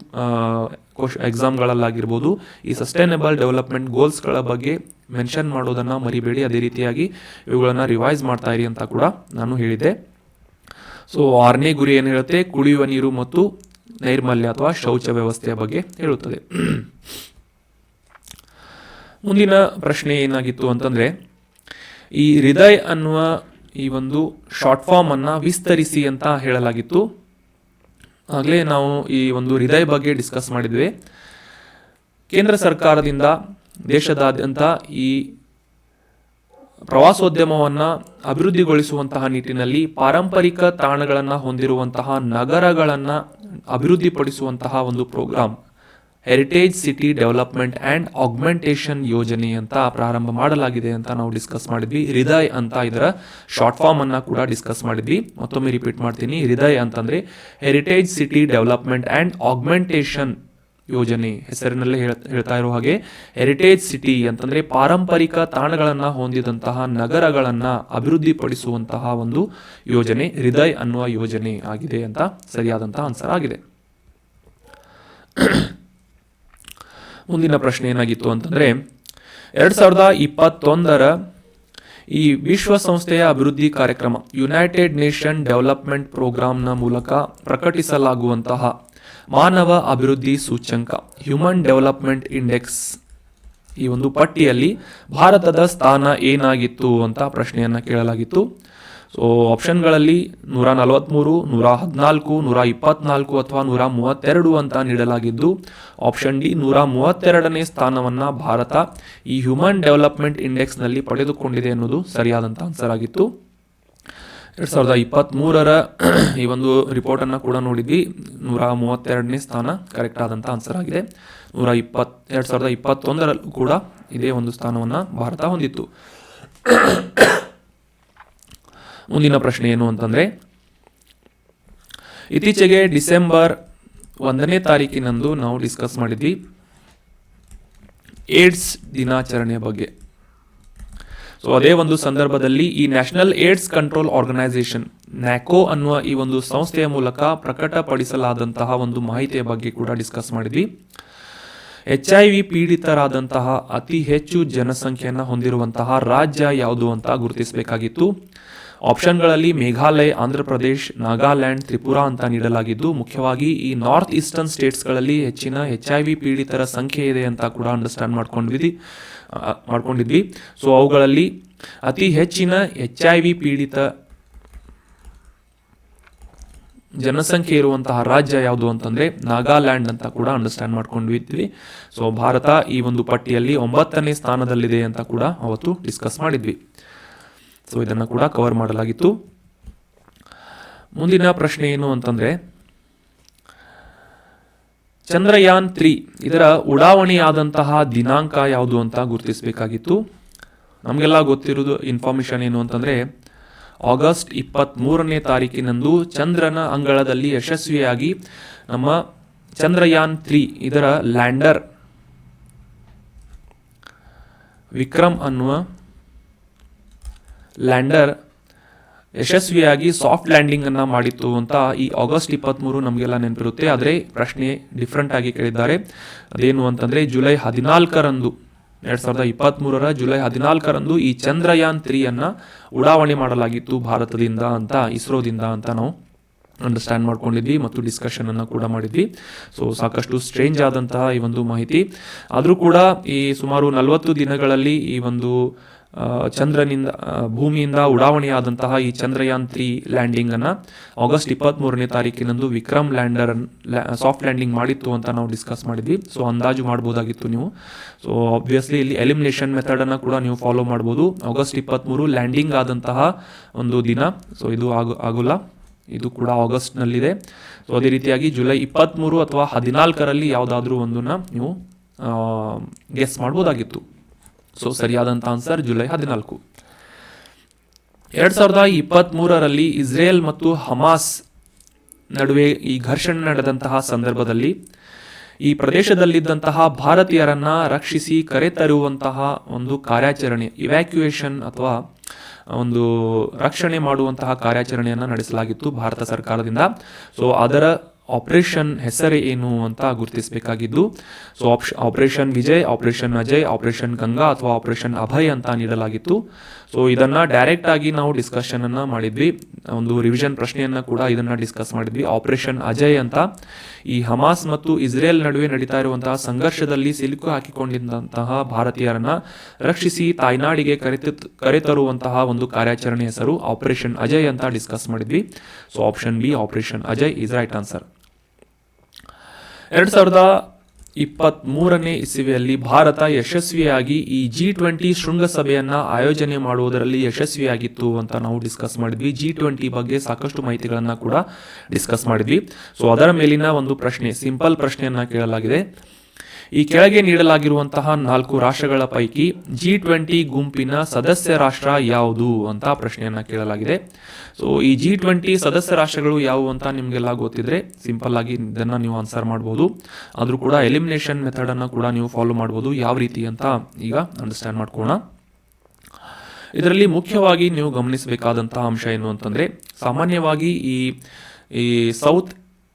ಎಕ್ಸಾಮ್ಗಳಲ್ಲಾಗಿರ್ಬೋದು ಈ ಸಸ್ಟೈನೇಬಲ್ ಡೆವಲಪ್ಮೆಂಟ್ ಗೋಲ್ಸ್ಗಳ ಬಗ್ಗೆ ಮೆನ್ಷನ್ ಮಾಡೋದನ್ನು ಮರಿಬೇಡಿ. ಅದೇ ರೀತಿಯಾಗಿ ಇವುಗಳನ್ನು ರಿವೈಸ್ ಮಾಡ್ತಾ ಇರಿ ಅಂತ ಕೂಡ ನಾನು ಹೇಳಿದೆ. ಸೊ 6ನೇ ಗುರಿ ಏನು ಹೇಳುತ್ತೆ, ಕುಡಿಯುವ ನೀರು ಮತ್ತು ನೈರ್ಮಲ್ಯ ಅಥವಾ ಶೌಚ ವ್ಯವಸ್ಥೆಯ ಬಗ್ಗೆ ಹೇಳುತ್ತದೆ. ಮುಂದಿನ ಪ್ರಶ್ನೆ ಏನಾಗಿತ್ತು ಅಂತಂದರೆ, ಈ ಹೃದಯ್ ಅನ್ನುವ ಈ ಒಂದು ಶಾರ್ಟ್ ಫಾರ್ಮ್ ಅನ್ನು ವಿಸ್ತರಿಸಿ ಅಂತ ಹೇಳಲಾಗಿತ್ತು. ಆಗಲೇ ನಾವು ಈ ಒಂದು ಹೃದಯ್ ಬಗ್ಗೆ ಡಿಸ್ಕಸ್ ಮಾಡಿದ್ವಿ. ಕೇಂದ್ರ ಸರ್ಕಾರದಿಂದ ದೇಶದಾದ್ಯಂತ ಈ ಪ್ರವಾಸೋದ್ಯಮವನ್ನು ಅಭಿವೃದ್ಧಿಗೊಳಿಸುವಂತಹ ನಿಟ್ಟಿನಲ್ಲಿ ಪಾರಂಪರಿಕ ತಾಣಗಳನ್ನು ಹೊಂದಿರುವಂತಹ ನಗರಗಳನ್ನು ಅಭಿವೃದ್ಧಿಪಡಿಸುವಂತಹ ಒಂದು programme heritage city development and augmentation ಯೋಜನೆ ಅಂತ ಪ್ರಾರಂಭ ಮಾಡಲಾಗಿದೆ ಅಂತ ನಾವು ಡಿಸ್ಕಸ್ ಮಾಡಿದ್ವಿ. ಹೃದಯ್ ಅಂತ ಇದರ ಶಾರ್ಟ್ ಫಾರ್ಮ್ ಅನ್ನು ಕೂಡ ಡಿಸ್ಕಸ್ ಮಾಡಿದ್ವಿ. ಮತ್ತೊಮ್ಮೆ ರಿಪೀಟ್ ಮಾಡ್ತೀನಿ. ಹೃದಯ್ ಅಂತಂದರೆ heritage city development and augmentation ಯೋಜನೆ. ಹೆಸರಿನಲ್ಲೇ ಹೇಳ್ತಾ ಇರೋ ಹಾಗೆ ಹೆರಿಟೇಜ್ ಸಿಟಿ ಅಂತಂದರೆ ಪಾರಂಪರಿಕ ತಾಣಗಳನ್ನು ಹೊಂದಿದಂತಹ ನಗರಗಳನ್ನು ಅಭಿವೃದ್ಧಿಪಡಿಸುವಂತಹ ಒಂದು ಯೋಜನೆ ಹೃದಯ್ ಅನ್ನುವ ಯೋಜನೆ ಆಗಿದೆ ಅಂತ ಸರಿಯಾದಂತಹ ಆನ್ಸರ್ ಆಗಿದೆ. ಮುಂದಿನ ಪ್ರಶ್ನೆ ಏನಾಗಿತ್ತು ಅಂತಂದರೆ, 2021 ಈ ವಿಶ್ವಸಂಸ್ಥೆಯ ಅಭಿವೃದ್ಧಿ ಕಾರ್ಯಕ್ರಮ ಯುನೈಟೆಡ್ ನೇಷನ್ ಡೆವಲಪ್ಮೆಂಟ್ ಪ್ರೋಗ್ರಾಂನ ಮೂಲಕ ಪ್ರಕಟಿಸಲಾಗುವಂತಹ ಮಾನವ ಅಭಿವೃದ್ಧಿ ಸೂಚ್ಯಂಕ ಹ್ಯೂಮನ್ ಡೆವಲಪ್ಮೆಂಟ್ ಇಂಡೆಕ್ಸ್ ಈ ಒಂದು ಪಟ್ಟಿಯಲ್ಲಿ ಭಾರತದ ಸ್ಥಾನ ಏನಾಗಿತ್ತು ಅಂತ ಪ್ರಶ್ನೆಯನ್ನು ಕೇಳಲಾಗಿತ್ತು. ಸೊ ಆಪ್ಷನ್ಗಳಲ್ಲಿ 143, 114, 124 ಅಥವಾ 132 ಅಂತ ನೀಡಲಾಗಿದ್ದು, ಆಪ್ಷನ್ ಡಿ 132ನೇ ಸ್ಥಾನವನ್ನು ಭಾರತ ಈ ಹ್ಯೂಮನ್ ಡೆವಲಪ್ಮೆಂಟ್ ಇಂಡೆಕ್ಸ್ನಲ್ಲಿ ಪಡೆದುಕೊಂಡಿದೆ ಅನ್ನೋದು ಸರಿಯಾದಂಥ ಆನ್ಸರ್ ಆಗಿತ್ತು. 2023 ಈ ಒಂದು ರಿಪೋರ್ಟನ್ನು ಕೂಡ ನೋಡಿದ್ವಿ. 132ನೇ ಸ್ಥಾನ ಕರೆಕ್ಟ್ ಆದಂಥ ಆನ್ಸರ್ ಆಗಿದೆ. 2021 ಕೂಡ ಇದೇ ಒಂದು ಸ್ಥಾನವನ್ನು ಭಾರತ ಹೊಂದಿತ್ತು. ಮುಂದಿನ ಪ್ರಶ್ನೆ ಏನು ಅಂತಂದರೆ, ಇತ್ತೀಚೆಗೆ ಡಿಸೆಂಬರ್ 1ನೇ ತಾರೀಕಿನಂದು ನಾವು ಡಿಸ್ಕಸ್ ಮಾಡಿದ್ವಿ ಏಡ್ಸ್ ದಿನಾಚರಣೆಯ ಬಗ್ಗೆ. ಸೊ ಅದೇ ಒಂದು ಸಂದರ್ಭದಲ್ಲಿ ಈ ನ್ಯಾಷನಲ್ ಏಡ್ಸ್ ಕಂಟ್ರೋಲ್ ಆರ್ಗನೈಸೇಷನ್ ನ್ಯಾಕೋ ಅನ್ನುವ ಈ ಒಂದು ಸಂಸ್ಥೆಯ ಮೂಲಕ ಪ್ರಕಟಪಡಿಸಲಾದಂತಹ ಒಂದು ಮಾಹಿತಿಯ ಬಗ್ಗೆ ಕೂಡ ಡಿಸ್ಕಸ್ ಮಾಡಿದ್ವಿ. HIV ಪೀಡಿತರಾದಂತಹ ಅತಿ ಹೆಚ್ಚು ಜನಸಂಖ್ಯೆಯನ್ನು ಹೊಂದಿರುವಂತಹ ರಾಜ್ಯ ಯಾವುದು ಅಂತ ಗುರುತಿಸಬೇಕಾಗಿತ್ತು. ಆಪ್ಷನ್ಗಳಲ್ಲಿ ಮೇಘಾಲಯ, ಆಂಧ್ರ ಪ್ರದೇಶ್, ನಾಗಾಲ್ಯಾಂಡ್, ತ್ರಿಪುರಾ ಅಂತ ನೀಡಲಾಗಿದ್ದು, ಮುಖ್ಯವಾಗಿ ಈ ನಾರ್ತ್ ಈಸ್ಟರ್ನ್ ಸ್ಟೇಟ್ಸ್ಗಳಲ್ಲಿ ಹೆಚ್ಚಿನ HIV ಪೀಡಿತರ ಸಂಖ್ಯೆ ಇದೆ ಅಂತ ಕೂಡ ಅಂಡರ್ಸ್ಟ್ಯಾಂಡ್ ಮಾಡ್ಕೊಂಡಿದ್ವಿ. ಸೊ ಅವುಗಳಲ್ಲಿ ಅತಿ ಹೆಚ್ಚಿನ HIV ಪೀಡಿತ ಜನಸಂಖ್ಯೆ ಇರುವಂತಹ ರಾಜ್ಯ ಯಾವುದು ಅಂತಂದರೆ ನಾಗಾಲ್ಯಾಂಡ್ ಅಂತ ಕೂಡ ಅಂಡರ್ಸ್ಟ್ಯಾಂಡ್ ಮಾಡ್ಕೊಂಡಿದ್ವಿ. ಸೊ ಭಾರತ ಈ ಒಂದು ಪಟ್ಟಿಯಲ್ಲಿ 9ನೇ ಸ್ಥಾನದಲ್ಲಿದೆ ಅಂತ ಕೂಡ ಅವತ್ತು ಡಿಸ್ಕಸ್ ಮಾಡಿದ್ವಿ. ಸೊ ಇದನ್ನು ಕೂಡ ಕವರ್ ಮಾಡಲಾಗಿತ್ತು. ಮುಂದಿನ ಪ್ರಶ್ನೆ ಏನು ಅಂತಂದರೆ, ಚಂದ್ರಯಾನ್ 3 ಇದರ ಉಡಾವಣೆಯಾದಂತಹ ದಿನಾಂಕ ಯಾವುದು ಅಂತ ಗುರುತಿಸಬೇಕಾಗಿತ್ತು. ನಮಗೆಲ್ಲ ಗೊತ್ತಿರೋದು ಇನ್ಫಾರ್ಮೇಷನ್ ಏನು ಅಂತಂದರೆ, ಆಗಸ್ಟ್ 23ನೇ ತಾರೀಕಿನಂದು ಚಂದ್ರನ ಅಂಗಳದಲ್ಲಿ ಯಶಸ್ವಿಯಾಗಿ ನಮ್ಮ ಚಂದ್ರಯಾನ್ 3 ಇದರ ಲ್ಯಾಂಡರ್ ವಿಕ್ರಮ್ ಅನ್ನುವ ಲ್ಯಾಂಡರ್ ಯಶಸ್ವಿಯಾಗಿ ಸಾಫ್ಟ್ ಲ್ಯಾಂಡಿಂಗ್ ಅನ್ನು ಮಾಡಿತ್ತು ಅಂತ ಈ ಆಗಸ್ಟ್ 23 ನಮಗೆಲ್ಲ ನೆನಪಿರುತ್ತೆ. ಆದರೆ ಪ್ರಶ್ನೆ ಡಿಫ್ರೆಂಟ್ ಆಗಿ ಕೇಳಿದ್ದಾರೆ. ಅದೇನು ಅಂತಂದರೆ, ಜುಲೈ 14ರಂದು 2023 ಜುಲೈ 14ರಂದು ಈ ಚಂದ್ರಯಾನ್ 3 ಉಡಾವಣೆ ಮಾಡಲಾಗಿತ್ತು ಭಾರತದಿಂದ ಅಂತ, ಇಸ್ರೋದಿಂದ ಅಂತ ನಾವು ಅಂಡರ್ಸ್ಟ್ಯಾಂಡ್ ಮಾಡ್ಕೊಂಡಿದ್ವಿ ಮತ್ತು ಡಿಸ್ಕಷನನ್ನು ಕೂಡ ಮಾಡಿದ್ವಿ. ಸೊ ಸಾಕಷ್ಟು ಸ್ಟ್ರೇಂಜ್ ಆದಂತಹ ಈ ಒಂದು ಮಾಹಿತಿ. ಆದರೂ ಕೂಡ ಈ ಸುಮಾರು 40 ದಿನಗಳಲ್ಲಿ ಈ ಒಂದು ಚಂದ್ರನಿಂದ ಭೂಮಿಯಿಂದ ಉಡಾವಣೆಯಾದಂತಹ ಈ ಚಂದ್ರಯಾನ್ 3 ಲ್ಯಾಂಡಿಂಗನ್ನು ಆಗಸ್ಟ್ 23ನೇ ತಾರೀಕಿನಂದು ವಿಕ್ರಮ್ ಲ್ಯಾಂಡರ್ ಸಾಫ್ಟ್ ಲ್ಯಾಂಡಿಂಗ್ ಮಾಡಿತ್ತು ಅಂತ ನಾವು ಡಿಸ್ಕಸ್ ಮಾಡಿದ್ವಿ. ಸೊ ಅಂದಾಜು ಮಾಡ್ಬೋದಾಗಿತ್ತು ನೀವು. ಸೊ ಆಬ್ವಿಯಸ್ಲಿ ಇಲ್ಲಿ ಎಲಿಮಿನೇಷನ್ ಮೆಥಡನ್ನು ಕೂಡ ನೀವು ಫಾಲೋ ಮಾಡ್ಬೋದು. ಆಗಸ್ಟ್ 23 ಲ್ಯಾಂಡಿಂಗ್ ಆದಂತಹ ಒಂದು ದಿನ. ಸೊ ಇದು ಆಗೋಲ್ಲ, ಇದು ಕೂಡ ಆಗಸ್ಟ್ನಲ್ಲಿದೆ. ಸೊ ಅದೇ ರೀತಿಯಾಗಿ ಜುಲೈ 23 ಅಥವಾ 14ರಲ್ಲಿ ಯಾವುದಾದ್ರೂ ಒಂದನ್ನು ನೀವು ಗೆಸ್ ಮಾಡ್ಬೋದಾಗಿತ್ತು. ಸೊ ಸರಿಯಾದಂಥ ಆನ್ಸರ್ ಜುಲೈ 14. 2023ರಲ್ಲಿ ಇಸ್ರೇಲ್ ಮತ್ತು ಹಮಾಸ್ ನಡುವೆ ಈ ಘರ್ಷಣೆ ನಡೆದಂತಹ ಸಂದರ್ಭದಲ್ಲಿ ಈ ಪ್ರದೇಶದಲ್ಲಿದ್ದಂತಹ ಭಾರತೀಯರನ್ನು ರಕ್ಷಿಸಿ ಕರೆತರುವಂತಹ ಒಂದು ಕಾರ್ಯಾಚರಣೆ, ಇವ್ಯಾಕ್ಯುಯೇಷನ್ ಅಥವಾ ಒಂದು ರಕ್ಷಣೆ ಮಾಡುವಂತಹ ಕಾರ್ಯಾಚರಣೆಯನ್ನು ನಡೆಸಲಾಗಿತ್ತು ಭಾರತ ಸರ್ಕಾರದಿಂದ. ಸೊ ಅದರ ಆಪರೇಷನ್ ಹೆಸರೇ ಏನು ಅಂತ ಗುರುತಿಸಬೇಕಾಗಿದ್ದು. So operation Vijay, operation Ajay, operation Ganga ಅಥವಾ ಆಪರೇಷನ್ ಅಭಯ್ ಅಂತ ನೀಡಲಾಗಿತ್ತು. ಸೊ ಇದನ್ನ ಡೈರೆಕ್ಟ್ ಆಗಿ ನಾವು ಡಿಸ್ಕಷನ್ ಅನ್ನ ಮಾಡಿದ್ವಿ, ಒಂದು ರಿವಿಷನ್ ಪ್ರಶ್ನೆಯನ್ನ ಕೂಡ ಇದನ್ನ ಡಿಸ್ಕಸ್ ಮಾಡಿದ್ವಿ. ಆಪರೇಷನ್ ಅಜಯ್ ಅಂತ ಈ ಹಮಾಸ್ ಮತ್ತು ಇಸ್ರೇಲ್ ನಡುವೆ ನಡೀತಾ ಇರುವಂತಹ ಸಂಘರ್ಷದಲ್ಲಿ ಸಿಲುಕು ಹಾಕಿಕೊಂಡಿದ್ದಂತಹ ಭಾರತೀಯರನ್ನ ರಕ್ಷಿಸಿ ತಾಯ್ನಾಡಿಗೆ ಕರೆತರುವಂತಹ ಒಂದು ಕಾರ್ಯಾಚರಣೆ ಹೆಸರು ಆಪರೇಷನ್ ಅಜಯ್ ಅಂತ ಡಿಸ್ಕಸ್ ಮಾಡಿದ್ವಿ. So option B operation Ajay is right answer. 2023ನೇ ಇಸವಿಯಲ್ಲಿ ಭಾರತ ಯಶಸ್ವಿಯಾಗಿ ಈ G20 ಶೃಂಗಸಭೆಯನ್ನ ಆಯೋಜನೆ ಮಾಡುವುದರಲ್ಲಿ ಯಶಸ್ವಿಯಾಗಿತ್ತು ಅಂತ ನಾವು ಡಿಸ್ಕಸ್ ಮಾಡಿದ್ವಿ. G20 ಬಗ್ಗೆ ಸಾಕಷ್ಟು ಮಾಹಿತಿಗಳನ್ನ ಕೂಡ ಡಿಸ್ಕಸ್ ಮಾಡಿದ್ವಿ. ಸೊ ಅದರ ಮೇಲಿನ ಒಂದು ಪ್ರಶ್ನೆ, ಸಿಂಪಲ್ ಪ್ರಶ್ನೆಯನ್ನ ಕೇಳಲಾಗಿದೆ. ಈ ಕೆಳಗೆ ನೀಡಲಾಗಿರುವಂತಹ 4 ರಾಷ್ಟ್ರಗಳ ಪೈಕಿ G20 ಗುಂಪಿನ ಸದಸ್ಯ ರಾಷ್ಟ್ರ ಯಾವುದು ಅಂತ ಪ್ರಶ್ನೆಯನ್ನ ಕೇಳಲಾಗಿದೆ. ಸೊ ಈ G20 ಸದಸ್ಯ ರಾಷ್ಟ್ರಗಳು ಯಾವುವು ಅಂತ ನಿಮಗೆಲ್ಲ ಗೊತ್ತಿದ್ರೆ ಸಿಂಪಲ್ ಆಗಿ ಇದನ್ನ ನೀವು ಆನ್ಸರ್ ಮಾಡಬಹುದು. ಆದ್ರೂ ಕೂಡ ಎಲಿಮಿನೇಷನ್ ಮೆಥಡ್ ಅನ್ನ ಕೂಡ ನೀವು ಫಾಲೋ ಮಾಡಬಹುದು. ಯಾವ ರೀತಿ ಅಂತ ಈಗ ಅಂಡರ್ಸ್ಟ್ಯಾಂಡ್ ಮಾಡ್ಕೋಣ. ಇದರಲ್ಲಿ ಮುಖ್ಯವಾಗಿ ನೀವು ಗಮನಿಸಬೇಕಾದಂತಹ ಅಂಶ ಏನು ಅಂತಂದ್ರೆ, ಸಾಮಾನ್ಯವಾಗಿ ಈ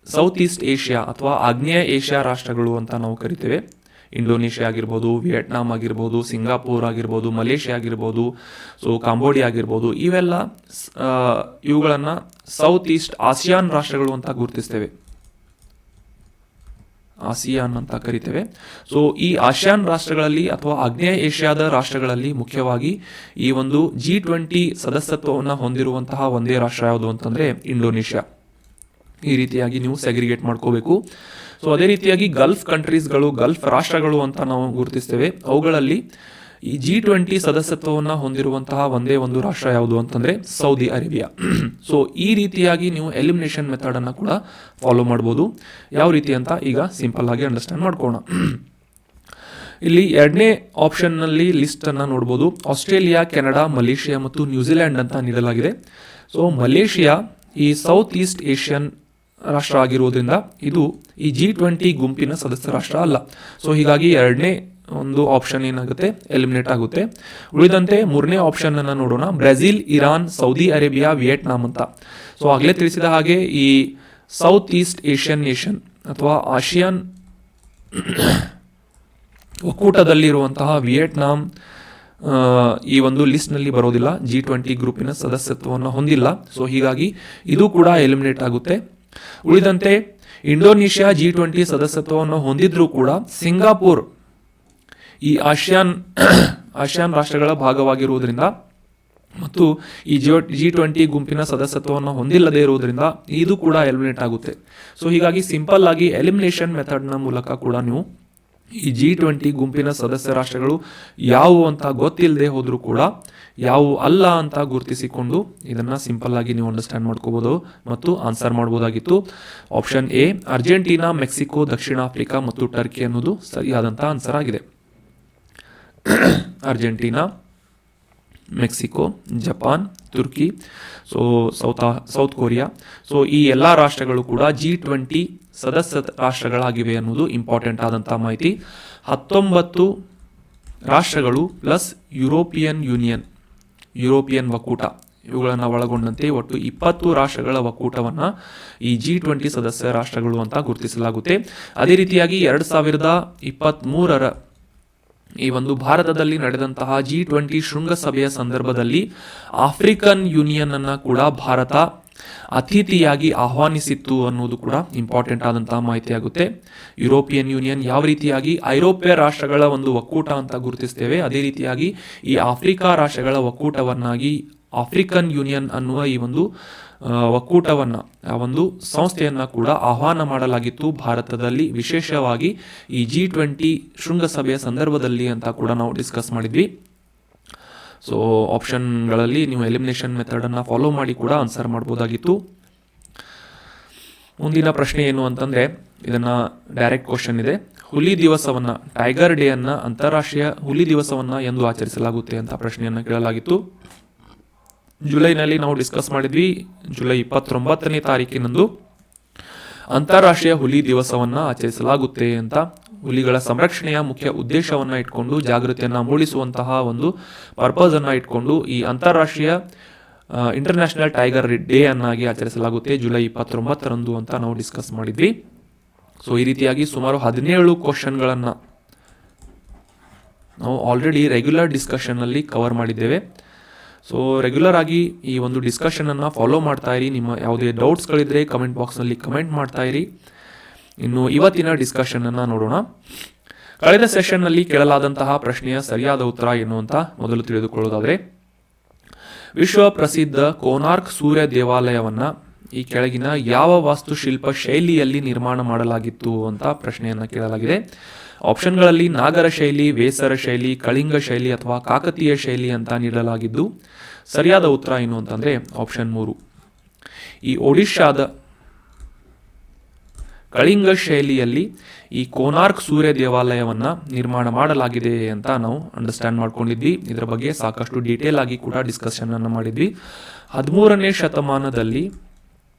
ಸೌತ್ ಈಸ್ಟ್ ಏಷ್ಯಾ ಅಥವಾ ಆಗ್ನೇಯ ಏಷ್ಯಾ ರಾಷ್ಟ್ರಗಳು ಅಂತ ನಾವು ಕರಿತೇವೆ. ಇಂಡೋನೇಷ್ಯಾ ಆಗಿರ್ಬೋದು, ವಿಯೆಟ್ನಾಂ ಆಗಿರ್ಬೋದು, ಸಿಂಗಾಪುರ್ ಆಗಿರ್ಬೋದು, ಮಲೇಷ್ಯಾ ಆಗಿರ್ಬೋದು, ಸೊ ಕಾಂಬೋಡಿಯಾ ಆಗಿರ್ಬೋದು, ಇವುಗಳನ್ನ ಸೌತ್ ಈಸ್ಟ್ ಆಸಿಯಾನ್ ರಾಷ್ಟ್ರಗಳು ಅಂತ ಗುರುತಿಸ್ತೇವೆ, ಆಸಿಯಾನ್ ಅಂತ ಕರಿತೇವೆ. ಸೊ ಈ ಆಸಿಯಾನ್ ರಾಷ್ಟ್ರಗಳಲ್ಲಿ ಅಥವಾ ಆಗ್ನೇಯ ಏಷ್ಯಾದ ರಾಷ್ಟ್ರಗಳಲ್ಲಿ ಮುಖ್ಯವಾಗಿ ಈ ಒಂದು G20 ಸದಸ್ಯತ್ವವನ್ನು ಹೊಂದಿರುವಂತಹ ಒಂದೇ ರಾಷ್ಟ್ರ ಯಾವುದು ಅಂತಂದ್ರೆ ಇಂಡೋನೇಷ್ಯಾ. ಈ ರೀತಿಯಾಗಿ ನೀವು ಸೆಗ್ರಿಗೇಟ್ ಮಾಡ್ಕೋಬೇಕು. ಸೊ ಅದೇ ರೀತಿಯಾಗಿ ಗಲ್ಫ್ ಕಂಟ್ರೀಸ್ಗಳು, ಗಲ್ಫ್ ರಾಷ್ಟ್ರಗಳು ಅಂತ ನಾವು ಗುರುತಿಸ್ತೇವೆ. ಅವುಗಳಲ್ಲಿ ಈ G20 ಸದಸ್ಯತ್ವವನ್ನು ಹೊಂದಿರುವಂತಹ ಒಂದೇ ಒಂದು ರಾಷ್ಟ್ರ ಯಾವುದು ಅಂತಂದ್ರೆ ಸೌದಿ ಅರೇಬಿಯಾ. ಸೊ ಈ ರೀತಿಯಾಗಿ ನೀವು ಎಲಿಮಿನೇಷನ್ ಮೆಥಡ್ ಅನ್ನ ಕೂಡ ಫಾಲೋ ಮಾಡ್ಬೋದು. ಯಾವ ರೀತಿ ಅಂತ ಈಗ ಸಿಂಪಲ್ ಆಗಿ ಅಂಡರ್ಸ್ಟ್ಯಾಂಡ್ ಮಾಡ್ಕೋಣ. ಇಲ್ಲಿ 2ನೇ ಆಪ್ಷನ್ ನಲ್ಲಿ ಲಿಸ್ಟ್ ಅನ್ನ ನೋಡಬಹುದು. ಆಸ್ಟ್ರೇಲಿಯಾ, ಕೆನಡಾ, ಮಲೇಷಿಯಾ ಮತ್ತು ನ್ಯೂಜಿಲೆಂಡ್ ಅಂತ ನೀಡಲಾಗಿದೆ. ಸೊ ಮಲೇಷಿಯಾ ಈ ಸೌತ್ ಈಸ್ಟ್ ಏಷ್ಯನ್ ರಾಷ್ಟ್ರ ಆಗಿರುವುದರಿಂದ ಇದು ಈ G20 ಗುಂಪಿನ ಸದಸ್ಯ ರಾಷ್ಟ್ರ ಅಲ್ಲ. ಸೊ ಹೀಗಾಗಿ 2ನೇ ಒಂದು ಆಪ್ಷನ್ ಏನಾಗುತ್ತೆ, ಎಲಿಮಿನೇಟ್ ಆಗುತ್ತೆ. ಉಳಿದಂತೆ 3ನೇ ಆಪ್ಷನ್ ಅನ್ನ ನೋಡೋಣ. Brazil, Iran, Saudi Arabia, Vietnam ಅಂತ. ಸೊ ಆಗ್ಲೇ ತಿಳಿಸಿದ ಹಾಗೆ ಈ ಸೌತ್ ಈಸ್ಟ್ ಏಷ್ಯನ್ ನೇಷನ್ ಅಥವಾ ಆಸಿಯಾನ್ ಒಕ್ಕೂಟದಲ್ಲಿರುವಂತಹ ವಿಯೆಟ್ನಾಂ ಈ ಒಂದು ಲಿಸ್ಟ್ ನಲ್ಲಿ ಬರೋದಿಲ್ಲ, G20 ಗ್ರೂಪಿನ ಸದಸ್ಯತ್ವವನ್ನು ಹೊಂದಿಲ್ಲ. ಸೊ ಹೀಗಾಗಿ ಇದು ಕೂಡ ಎಲಿಮಿನೇಟ್ ಆಗುತ್ತೆ. ಉಳಿದಂತೆ ಇಂಡೋನೇಷ್ಯಾ G20 ಸದಸ್ಯತ್ವವನ್ನು ಹೊಂದಿದ್ರೂ ಕೂಡ ಸಿಂಗಾಪುರ್ ಈ ಆಸಿಯಾನ್ ರಾಷ್ಟ್ರಗಳ ಭಾಗವಾಗಿರುವುದರಿಂದ ಮತ್ತು ಈ G20 ಗುಂಪಿನ ಸದಸ್ಯತ್ವವನ್ನು ಹೊಂದಿಲ್ಲದೆ ಇರುವುದರಿಂದ ಇದು ಕೂಡ ಎಲಿಮಿನೇಟ್ ಆಗುತ್ತೆ. ಸೊ ಹೀಗಾಗಿ ಸಿಂಪಲ್ ಆಗಿ ಎಲಿಮಿನೇಷನ್ ಮೆಥಡ್ನ ಮೂಲಕ ಕೂಡ ನೀವು ಈ G20 ಗುಂಪಿನ ಸದಸ್ಯ ರಾಷ್ಟ್ರಗಳು ಯಾವುವು ಅಂತ ಗೊತ್ತಿಲ್ಲದೆ ಹೋದ್ರೂ ಕೂಡ ಯಾವುವು ಅಲ್ಲ ಅಂತ ಗುರುತಿಸಿಕೊಂಡು ಇದನ್ನ ಸಿಂಪಲ್ ಆಗಿ ನೀವು ಅಂಡರ್ಸ್ಟ್ಯಾಂಡ್ ಮಾಡ್ಕೋಬಹುದು ಮತ್ತು ಆನ್ಸರ್ ಮಾಡಬಹುದಾಗಿತ್ತು. ಆಪ್ಷನ್ ಎ ಅರ್ಜೆಂಟೀನಾ, ಮೆಕ್ಸಿಕೋ, ದಕ್ಷಿಣ ಆಫ್ರಿಕಾ ಮತ್ತು ಟರ್ಕಿ ಅನ್ನೋದು ಸರಿಯಾದಂತಹ ಆನ್ಸರ್ ಆಗಿದೆ. Argentina, Mexico, Japan, Turkey, so South Korea. So ಈ ಎಲ್ಲ ರಾಷ್ಟ್ರಗಳು ಕೂಡ G20 ಸದಸ್ಯ ರಾಷ್ಟ್ರಗಳಾಗಿವೆ ಅನ್ನೋದು ಇಂಪಾರ್ಟೆಂಟ್ ಆದಂತಹ ಮಾಹಿತಿ. 19 ರಾಷ್ಟ್ರಗಳು ಪ್ಲಸ್ ಯುರೋಪಿಯನ್ ಒಕ್ಕೂಟ ಇವುಗಳನ್ನು ಒಳಗೊಂಡಂತೆ ಒಟ್ಟು 20 ರಾಷ್ಟ್ರಗಳ ಒಕ್ಕೂಟವನ್ನ ಈ G20 ಸದಸ್ಯ ರಾಷ್ಟ್ರಗಳು ಅಂತ ಗುರುತಿಸಲಾಗುತ್ತೆ. ಅದೇ ರೀತಿಯಾಗಿ 2023ರ ಈ ಒಂದು ಭಾರತದಲ್ಲಿ ನಡೆದಂತಹ G20 ಶೃಂಗಸಭೆಯ ಸಂದರ್ಭದಲ್ಲಿ ಆಫ್ರಿಕನ್ ಯೂನಿಯನ್ ಅನ್ನ ಕೂಡ ಭಾರತ ಅತಿಥಿಯಾಗಿ ಆಹ್ವಾನಿಸಿತ್ತು ಅನ್ನೋದು ಕೂಡ ಇಂಪಾರ್ಟೆಂಟ್ ಆದಂತಹ ಮಾಹಿತಿ ಆಗುತ್ತೆ. ಯುರೋಪಿಯನ್ ಯೂನಿಯನ್ ಯಾವ ರೀತಿಯಾಗಿ ಐರೋಪ್ಯ ರಾಷ್ಟ್ರಗಳ ಒಂದು ಒಕ್ಕೂಟ ಅಂತ ಗುರುತಿಸ್ತೇವೆ, ಅದೇ ರೀತಿಯಾಗಿ ಈ ಆಫ್ರಿಕಾ ರಾಷ್ಟ್ರಗಳ ಒಕ್ಕೂಟವನ್ನಾಗಿ ಆಫ್ರಿಕನ್ ಯೂನಿಯನ್ ಅನ್ನುವ ಈ ಒಂದು ಒಕ್ಕೂಟವನ್ನ, ಆ ಒಂದು ಸಂಸ್ಥೆಯನ್ನ ಕೂಡ ಆಹ್ವಾನ ಮಾಡಲಾಗಿತ್ತು ಭಾರತದಲ್ಲಿ, ವಿಶೇಷವಾಗಿ ಈ G20 ಶೃಂಗಸಭೆಯ ಸಂದರ್ಭದಲ್ಲಿ ಅಂತ ಕೂಡ ನಾವು ಡಿಸ್ಕಸ್ ಮಾಡಿದ್ವಿ. ಸೊ ಆಪ್ಷನ್ಗಳಲ್ಲಿ ನೀವು ಎಲಿಮಿನೇಷನ್ ಮೆಥಡ್ ಅನ್ನ ಫಾಲೋ ಮಾಡಿ ಕೂಡ ಆನ್ಸರ್ ಮಾಡಬಹುದಾಗಿತ್ತು. ಮುಂದಿನ ಪ್ರಶ್ನೆ ಏನು ಅಂತಂದ್ರೆ, ಇದನ್ನ ಡೈರೆಕ್ಟ್ ಕ್ವಶನ್ ಇದೆ. ಹುಲಿ ದಿವಸವನ್ನ, ಟೈಗರ್ ಡೇ ಅನ್ನ, ಅಂತಾರಾಷ್ಟ್ರೀಯ ಹುಲಿ ದಿವಸವನ್ನ ಎಂದು ಆಚರಿಸಲಾಗುತ್ತೆ ಅಂತ ಪ್ರಶ್ನೆಯನ್ನ ಕೇಳಲಾಗಿತ್ತು. ಜುಲೈನಲ್ಲಿ ನಾವು ಡಿಸ್ಕಸ್ ಮಾಡಿದ್ವಿ. ಜುಲೈ 29ನೇ ತಾರೀಕಿನಂದು ಅಂತಾರಾಷ್ಟ್ರೀಯ ಹುಲಿ ದಿವಸವನ್ನ ಆಚರಿಸಲಾಗುತ್ತೆ ಅಂತ. ಹುಲಿಗಳ ಸಂರಕ್ಷಣೆಯ ಮುಖ್ಯ ಉದ್ದೇಶವನ್ನ ಇಟ್ಕೊಂಡು, ಜಾಗೃತಿಯನ್ನ ಮೂಡಿಸುವಂತಹ ಒಂದು ಪರ್ಪಸ್ ಅನ್ನ ಇಟ್ಕೊಂಡು ಈ ಅಂತಾರಾಷ್ಟ್ರೀಯ ಇಂಟರ್ನ್ಯಾಷನಲ್ ಟೈಗರ್ ಡೇ ಅನ್ನಾಗಿ ಆಚರಿಸಲಾಗುತ್ತೆ ಜುಲೈ 29ರಂದು ಅಂತ ನಾವು ಡಿಸ್ಕಸ್ ಮಾಡಿದ್ವಿ. ಸೊ ಈ ರೀತಿಯಾಗಿ ಸುಮಾರು 17 ಕ್ವಶನ್ಗಳನ್ನು ನಾವು ಆಲ್ರೆಡಿ ರೆಗ್ಯುಲರ್ ಡಿಸ್ಕಷನ್ನಲ್ಲಿ ಕವರ್ ಮಾಡಿದ್ದೇವೆ. ಸೊ ರೆಗ್ಯುಲರ್ ಆಗಿ ಈ ಒಂದು ಡಿಸ್ಕಷನನ್ನು ಫಾಲೋ ಮಾಡ್ತಾ ಇರಿ. ನಿಮ್ಮ ಯಾವುದೇ ಡೌಟ್ಸ್ಗಳಿದ್ರೆ ಕಮೆಂಟ್ ಬಾಕ್ಸ್ನಲ್ಲಿ ಕಮೆಂಟ್ ಮಾಡ್ತಾ ಇರಿ. ಇನ್ನು ಇವತ್ತಿನ ಡಿಸ್ಕಷನನ್ನು ನೋಡೋಣ. ಕಳೆದ ಸೆಷನ್ನಲ್ಲಿ ಕೇಳಲಾದಂತಹ ಪ್ರಶ್ನೆಯ ಸರಿಯಾದ ಉತ್ತರ ಏನು ಅಂತ ಮೊದಲು ತಿಳಿದುಕೊಳ್ಳೋದಾದರೆ, ವಿಶ್ವ ಪ್ರಸಿದ್ಧ ಕೋನಾರ್ಕ್ ಸೂರ್ಯ ದೇವಾಲಯವನ್ನು ಈ ಕೆಳಗಿನ ಯಾವ ವಾಸ್ತುಶಿಲ್ಪ ಶೈಲಿಯಲ್ಲಿ ನಿರ್ಮಾಣ ಮಾಡಲಾಗಿತ್ತು ಅಂತ ಪ್ರಶ್ನೆಯನ್ನು ಕೇಳಲಾಗಿದೆ. ಆಪ್ಷನ್ಗಳಲ್ಲಿ ನಾಗರ ಶೈಲಿ, ವೇಸರ ಶೈಲಿ, ಕಳಿಂಗ ಶೈಲಿ ಅಥವಾ ಕಾಕತೀಯ ಶೈಲಿ ಅಂತ ನೀಡಲಾಗಿದ್ದು ಸರಿಯಾದ ಉತ್ತರ ಏನು ಅಂತಂದರೆ ಆಪ್ಷನ್ 3. ಈ ಒಡಿಶಾದ ಕಳಿಂಗ ಶೈಲಿಯಲ್ಲಿ ಈ ಕೋನಾರ್ಕ್ ಸೂರ್ಯ ದೇವಾಲಯವನ್ನು ನಿರ್ಮಾಣ ಮಾಡಲಾಗಿದೆ ಅಂತ ನಾವು ಅಂಡರ್ಸ್ಟ್ಯಾಂಡ್ ಮಾಡ್ಕೊಂಡಿದ್ವಿ. ಇದರ ಬಗ್ಗೆ ಸಾಕಷ್ಟು ಡೀಟೇಲ್ ಆಗಿ ಕೂಡ ಡಿಸ್ಕಷನ್ ಮಾಡಿದ್ವಿ. 13ನೇ ಶತಮಾನದಲ್ಲಿ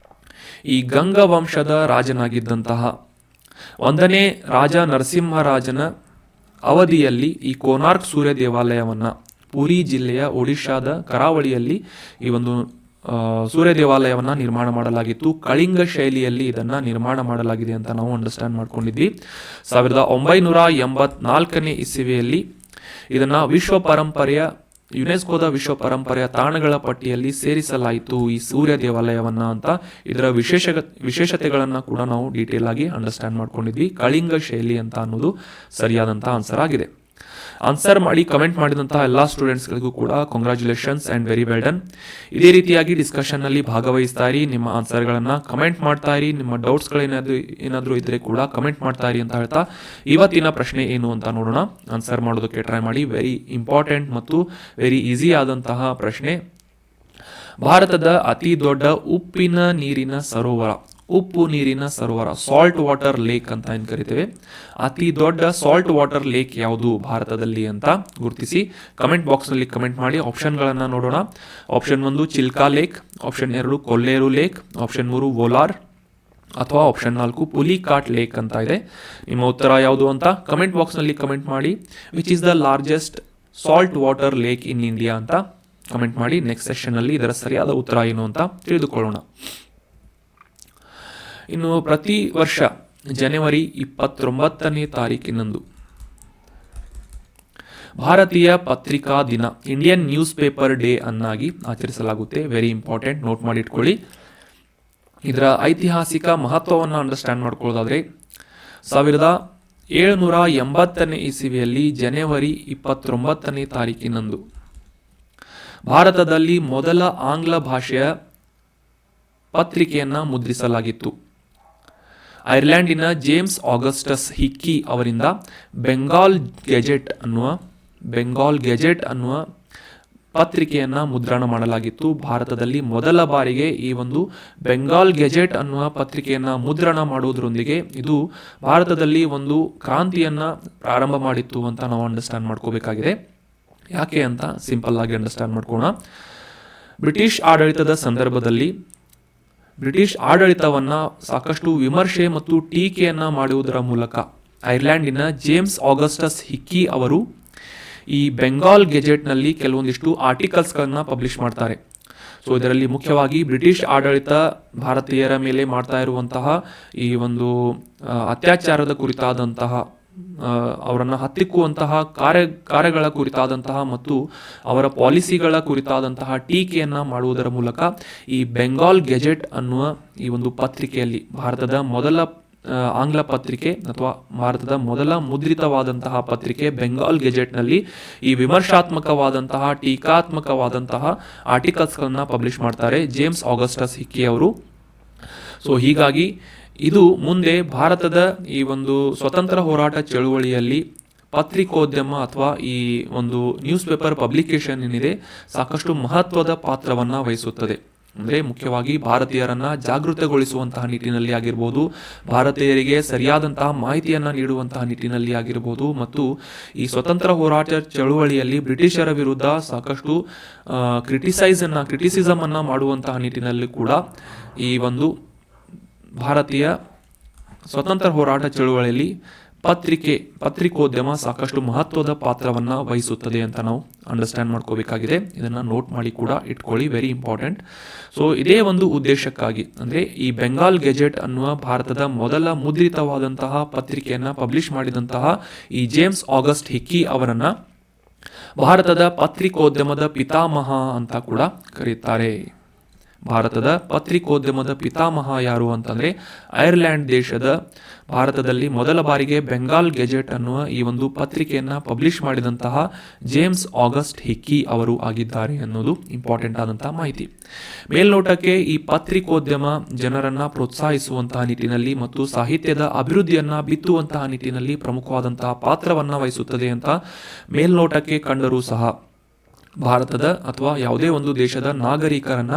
ಈ ಗಂಗ ವಂಶದ ರಾಜನಾಗಿದ್ದಂತಹ 1ನೇ ರಾಜ ನರಸಿಂಹರಾಜನ ಅವಧಿಯಲ್ಲಿ ಈ ಕೋನಾರ್ಕ್ ಸೂರ್ಯ ದೇವಾಲಯವನ್ನು ಪುರಿ ಜಿಲ್ಲೆಯ ಒಡಿಶಾದ ಕರಾವಳಿಯಲ್ಲಿ ಈ ಒಂದು ಸೂರ್ಯ ದೇವಾಲಯವನ್ನು ನಿರ್ಮಾಣ ಮಾಡಲಾಗಿತ್ತು. ಕಳಿಂಗ ಶೈಲಿಯಲ್ಲಿ ಇದನ್ನು ನಿರ್ಮಾಣ ಮಾಡಲಾಗಿದೆ ಅಂತ ನಾವು ಅಂಡರ್ಸ್ಟ್ಯಾಂಡ್ ಮಾಡ್ಕೊಂಡಿದ್ವಿ. 1984ನೇ ಇಸವಿಯಲ್ಲಿ ಇದನ್ನು ಯುನೆಸ್ಕೋದ ವಿಶ್ವ ಪರಂಪರೆಯ ತಾಣಗಳ ಪಟ್ಟಿಯಲ್ಲಿ ಸೇರಿಸಲಾಯಿತು ಈ ಸೂರ್ಯ ದೇವಾಲಯವನ್ನು ಅಂತ. ಇದರ ವಿಶೇಷತೆಗಳನ್ನು ಕೂಡ ನಾವು ಡೀಟೇಲ್ ಆಗಿ ಅಂಡರ್ಸ್ಟ್ಯಾಂಡ್ ಮಾಡ್ಕೊಂಡಿದ್ವಿ. ಕಳಿಂಗ ಶೈಲಿ ಅಂತ ಅನ್ನೋದು ಸರಿಯಾದಂತಹ ಆನ್ಸರ್ ಆಗಿದೆ. ಆನ್ಸರ್ ಮಾಡಿ ಕಮೆಂಟ್ ಮಾಡಿದಂತಹ ಎಲ್ಲ ಸ್ಟೂಡೆಂಟ್ಸ್ಗಳಿಗೂ ಕೂಡ congratulations and very well done. ಇದೇ ರೀತಿಯಾಗಿ ಡಿಸ್ಕಷನ್ನಲ್ಲಿ ಭಾಗವಹಿಸ್ತಾ ಇರಿ, ನಿಮ್ಮ ಆನ್ಸರ್ಗಳನ್ನು ಕಮೆಂಟ್ ಮಾಡ್ತಾ ಇರಿ. ನಿಮ್ಮ ಡೌಟ್ಸ್ಗಳೇನಾದರೂ ಇದ್ದರೆ ಕೂಡ ಕಮೆಂಟ್ ಮಾಡ್ತಾ ಇರಿ ಅಂತ ಹೇಳ್ತಾ ಇವತ್ತಿನ ಪ್ರಶ್ನೆ ಏನು ಅಂತ ನೋಡೋಣ. ಆನ್ಸರ್ ಮಾಡೋದಕ್ಕೆ ಟ್ರೈ ಮಾಡಿ. ವೆರಿ ಇಂಪಾರ್ಟೆಂಟ್ ಮತ್ತು ವೆರಿ ಈಸಿ ಆದಂತಹ ಪ್ರಶ್ನೆ. ಭಾರತದ ಅತಿ ದೊಡ್ಡ ಉಪ್ಪು ನೀರಿನ ಸರೋವರ ಸಾಲ್ಟ್ ವಾಟರ್ ಲೇಕ್ ಅಂತ ಏನು ಕರಿತೇವೆ, ಅತಿ ದೊಡ್ಡ ಸಾಲ್ಟ್ ವಾಟರ್ ಲೇಕ್ ಯಾವುದು ಭಾರತದಲ್ಲಿ ಅಂತ ಗುರುತಿಸಿ ಕಮೆಂಟ್ ಬಾಕ್ಸ್ನಲ್ಲಿ ಕಮೆಂಟ್ ಮಾಡಿ. ಆಪ್ಷನ್ಗಳನ್ನು ನೋಡೋಣ. Option 1 Chilka lake, option 2 Kolleru lake, option 3 Wular ಅಥವಾ ಆಪ್ಷನ್ 4 ಪುಲಿಕಾಟ್ ಲೇಕ್ ಅಂತ ಇದೆ. ನಿಮ್ಮ ಉತ್ತರ ಯಾವುದು ಅಂತ ಕಮೆಂಟ್ ಬಾಕ್ಸ್ನಲ್ಲಿ ಕಮೆಂಟ್ ಮಾಡಿ. Which is the largest salt water lake in India ಅಂತ ಕಮೆಂಟ್ ಮಾಡಿ. ನೆಕ್ಸ್ಟ್ ಸೆಷನ್ನಲ್ಲಿ ಇದರ ಸರಿಯಾದ ಉತ್ತರ ಏನು ಅಂತ ತಿಳಿದುಕೊಳ್ಳೋಣ. ಇನ್ನು ಪ್ರತಿ ವರ್ಷ ಜನವರಿ 29ನೇ ತಾರೀಕಿನಂದು ಭಾರತೀಯ ಪತ್ರಿಕಾ ದಿನ, ಇಂಡಿಯನ್ ನ್ಯೂಸ್ ಪೇಪರ್ ಡೇ ಅನ್ನಾಗಿ ಆಚರಿಸಲಾಗುತ್ತೆ. ವೆರಿ ಇಂಪಾರ್ಟೆಂಟ್, ನೋಟ್ ಮಾಡಿ ಇಟ್ಕೊಳ್ಳಿ. ಇದರ ಐತಿಹಾಸಿಕ ಮಹತ್ವವನ್ನು ಅಂಡರ್ಸ್ಟ್ಯಾಂಡ್ ಮಾಡ್ಕೊಳ್ಳೋದಾದರೆ 1780ನೇ ಇಸವಿಯಲ್ಲಿ ಜನವರಿ 29ನೇ ತಾರೀಕಿನಂದು ಭಾರತದಲ್ಲಿ ಮೊದಲ ಆಂಗ್ಲ ಭಾಷೆಯ ಪತ್ರಿಕೆಯನ್ನು ಮುದ್ರಿಸಲಾಗಿತ್ತು. ಐರ್ಲೆಂಡಿನ ಜೇಮ್ಸ್ ಆಗಸ್ಟಸ್ ಹಿಕ್ಕಿ ಅವರಿಂದ ಬೆಂಗಾಲ್ ಗೆಜೆಟ್ ಅನ್ನುವ ಪತ್ರಿಕೆಯನ್ನು ಮುದ್ರಣ ಮಾಡಲಾಗಿತ್ತು. ಭಾರತದಲ್ಲಿ ಮೊದಲ ಬಾರಿಗೆ ಈ ಒಂದು ಬೆಂಗಾಲ್ ಗೆಜೆಟ್ ಅನ್ನುವ ಪತ್ರಿಕೆಯನ್ನು ಮುದ್ರಣ ಮಾಡುವುದರೊಂದಿಗೆ ಇದು ಭಾರತದಲ್ಲಿ ಒಂದು ಕ್ರಾಂತಿಯನ್ನು ಪ್ರಾರಂಭ ಮಾಡಿತ್ತು ಅಂತ ನಾವು ಅಂಡರ್ಸ್ಟ್ಯಾಂಡ್ ಮಾಡ್ಕೋಬೇಕಾಗಿದೆ. ಯಾಕೆ ಅಂತ ಸಿಂಪಲ್ ಆಗಿ ಅಂಡರ್ಸ್ಟ್ಯಾಂಡ್ ಮಾಡ್ಕೋಣ. ಬ್ರಿಟಿಷ್ ಆಡಳಿತದ ಸಂದರ್ಭದಲ್ಲಿ ಬ್ರಿಟಿಷ್ ಆಡಳಿತವನ್ನು ಸಾಕಷ್ಟು ವಿಮರ್ಶೆ ಮತ್ತು ಟೀಕೆಯನ್ನು ಮಾಡುವುದರ ಮೂಲಕ ಐರ್ಲೆಂಡಿನ ಜೇಮ್ಸ್ ಆಗಸ್ಟಸ್ ಹಿಕ್ಕಿ ಅವರು ಈ ಬೆಂಗಾಲ್ ಗೆಜೆಟ್ನಲ್ಲಿ ಕೆಲವೊಂದಿಷ್ಟು ಆರ್ಟಿಕಲ್ಸ್ಗಳನ್ನು ಪಬ್ಲಿಷ್ ಮಾಡ್ತಾರೆ. ಸೊ ಇದರಲ್ಲಿ ಮುಖ್ಯವಾಗಿ ಬ್ರಿಟಿಷ್ ಆಡಳಿತ ಭಾರತೀಯರ ಮೇಲೆ ಮಾಡ್ತಾ ಇರುವಂತಹ ಈ ಒಂದು ಅತ್ಯಾಚಾರದ ಕುರಿತಾದಂತಹ, ಅವರನ್ನು ಹತ್ತಿಕ್ಕುವಂತಹ ಕಾರ್ಯಗಳ ಕುರಿತಾದಂತಹ ಮತ್ತು ಅವರ ಪಾಲಿಸಿಗಳ ಕುರಿತಾದಂತಹ ಟೀಕೆಯನ್ನು ಮಾಡುವುದರ ಮೂಲಕ ಈ ಬೆಂಗಾಲ್ ಗೆಜೆಟ್ ಅನ್ನುವ ಈ ಒಂದು ಪತ್ರಿಕೆಯಲ್ಲಿ ಭಾರತದ ಮೊದಲ ಆಂಗ್ಲ ಪತ್ರಿಕೆ ಅಥವಾ ಭಾರತದ ಮೊದಲ ಮುದ್ರಿತವಾದಂತಹ ಪತ್ರಿಕೆ ಬೆಂಗಾಲ್ ಗೆಜೆಟ್ನಲ್ಲಿ ಈ ವಿಮರ್ಶಾತ್ಮಕವಾದಂತಹ ಟೀಕಾತ್ಮಕವಾದಂತಹ ಆರ್ಟಿಕಲ್ಸ್ಗಳನ್ನು ಪಬ್ಲಿಷ್ ಮಾಡ್ತಾರೆ ಜೇಮ್ಸ್ ಆಗಸ್ಟಸ್ ಹಿಕ್ಕಿ ಅವರು. ಸೊ ಹೀಗಾಗಿ ಇದು ಮುಂದೆ ಭಾರತದ ಈ ಒಂದು ಸ್ವತಂತ್ರ ಹೋರಾಟ ಚಳುವಳಿಯಲ್ಲಿ ಪತ್ರಿಕೋದ್ಯಮ ಅಥವಾ ಈ ಒಂದು ನ್ಯೂಸ್ ಪೇಪರ್ ಪಬ್ಲಿಕೇಶನ್ ಏನಿದೆ ಸಾಕಷ್ಟು ಮಹತ್ವದ ಪಾತ್ರವನ್ನು ವಹಿಸುತ್ತದೆ. ಅಂದರೆ ಮುಖ್ಯವಾಗಿ ಭಾರತೀಯರನ್ನು ಜಾಗೃತಗೊಳಿಸುವಂತಹ ನಿಟ್ಟಿನಲ್ಲಿ ಆಗಿರ್ಬೋದು, ಭಾರತೀಯರಿಗೆ ಸರಿಯಾದಂತಹ ಮಾಹಿತಿಯನ್ನು ನೀಡುವಂತಹ ನಿಟ್ಟಿನಲ್ಲಿ ಆಗಿರ್ಬೋದು, ಮತ್ತು ಈ ಸ್ವತಂತ್ರ ಹೋರಾಟ ಚಳುವಳಿಯಲ್ಲಿ ಬ್ರಿಟಿಷರ ವಿರುದ್ಧ ಸಾಕಷ್ಟು ಕ್ರಿಟಿಸಿಸಮನ್ನು ಮಾಡುವಂತಹ ನಿಟ್ಟಿನಲ್ಲಿ ಕೂಡ ಈ ಒಂದು ಭಾರತೀಯ ಸ್ವತಂತ್ರ ಹೋರಾಟ ಚಳುವಳಿಯಲ್ಲಿ ಪತ್ರಿಕೋದ್ಯಮ ಸಾಕಷ್ಟು ಮಹತ್ವದ ಪಾತ್ರವನ್ನು ವಹಿಸುತ್ತದೆ ಅಂತ ನಾವು ಅಂಡರ್ಸ್ಟ್ಯಾಂಡ್ ಮಾಡ್ಕೋಬೇಕಾಗಿದೆ. ಇದನ್ನು ನೋಟ್ ಮಾಡಿ ಕೂಡ ಇಟ್ಕೊಳ್ಳಿ, ವೆರಿ ಇಂಪಾರ್ಟೆಂಟ್. ಸೊ ಇದೇ ಒಂದು ಉದ್ದೇಶಕ್ಕಾಗಿ ಅಂದರೆ ಈ ಬೆಂಗಾಲ್ ಗೆಜೆಟ್ ಅನ್ನುವ ಭಾರತದ ಮೊದಲ ಮುದ್ರಿತವಾದಂತಹ ಪತ್ರಿಕೆಯನ್ನು ಪಬ್ಲಿಷ್ ಮಾಡಿದಂತಹ ಈ ಜೇಮ್ಸ್ ಆಗಸ್ಟ್ ಹಿಕ್ಕಿ ಅವರನ್ನು ಭಾರತದ ಪತ್ರಿಕೋದ್ಯಮದ ಪಿತಾಮಹ ಅಂತ ಕೂಡ ಕರೀತಾರೆ. ಭಾರತದ ಪತ್ರಿಕೋದ್ಯಮದ ಪಿತಾಮಹ ಯಾರು ಅಂತಂದರೆ ಐರ್ಲ್ಯಾಂಡ್ ದೇಶದ ಭಾರತದಲ್ಲಿ ಮೊದಲ ಬಾರಿಗೆ ಬೆಂಗಾಲ್ ಗೆಜೆಟ್ ಅನ್ನುವ ಈ ಒಂದು ಪತ್ರಿಕೆಯನ್ನು ಪಬ್ಲಿಷ್ ಮಾಡಿದಂತಹ ಜೇಮ್ಸ್ ಆಗಸ್ಟ್ ಹಿಕ್ಕಿ ಅವರು ಆಗಿದ್ದಾರೆ ಅನ್ನೋದು ಇಂಪಾರ್ಟೆಂಟ್ ಆದಂತಹ ಮಾಹಿತಿ. ಮೇಲ್ನೋಟಕ್ಕೆ ಈ ಪತ್ರಿಕೋದ್ಯಮ ಜನರನ್ನು ಪ್ರೋತ್ಸಾಹಿಸುವಂತಹ ನಿಟ್ಟಿನಲ್ಲಿ ಮತ್ತು ಸಾಹಿತ್ಯದ ಅಭಿವೃದ್ಧಿಯನ್ನು ಬಿತ್ತುವಂತಹ ನಿಟ್ಟಿನಲ್ಲಿ ಪ್ರಮುಖವಾದಂತಹ ಪಾತ್ರವನ್ನು ವಹಿಸುತ್ತದೆ ಅಂತ ಮೇಲ್ನೋಟಕ್ಕೆ ಕಂಡರೂ ಸಹ ಭಾರತದ ಅಥವಾ ಯಾವುದೇ ಒಂದು ದೇಶದ ನಾಗರಿಕರನ್ನ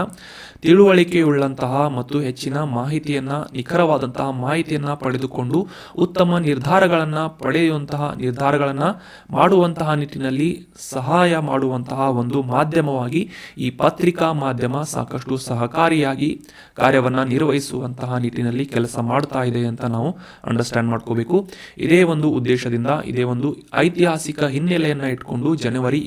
ತಿಳುವಳಿಕೆಯುಳ್ಳಂತಹ ಮತ್ತು ಹೆಚ್ಚಿನ ಮಾಹಿತಿಯನ್ನು, ನಿಖರವಾದಂತಹ ಮಾಹಿತಿಯನ್ನು ಪಡೆದುಕೊಂಡು ಉತ್ತಮ ನಿರ್ಧಾರಗಳನ್ನು ಮಾಡುವಂತಹ ನಿಟ್ಟಿನಲ್ಲಿ ಸಹಾಯ ಮಾಡುವಂತಹ ಒಂದು ಮಾಧ್ಯಮವಾಗಿ ಈ ಪತ್ರಿಕಾ ಮಾಧ್ಯಮ ಸಾಕಷ್ಟು ಸಹಕಾರಿಯಾಗಿ ಕಾರ್ಯವನ್ನು ನಿರ್ವಹಿಸುವಂತಹ ನಿಟ್ಟಿನಲ್ಲಿ ಕೆಲಸ ಮಾಡ್ತಾ ಇದೆ ಅಂತ ನಾವು ಅಂಡರ್ಸ್ಟ್ಯಾಂಡ್ ಮಾಡ್ಕೋಬೇಕು. ಇದೇ ಒಂದು ಉದ್ದೇಶದಿಂದ, ಇದೇ ಒಂದು ಐತಿಹಾಸಿಕ ಹಿನ್ನೆಲೆಯನ್ನು ಇಟ್ಕೊಂಡು ಜನವರಿ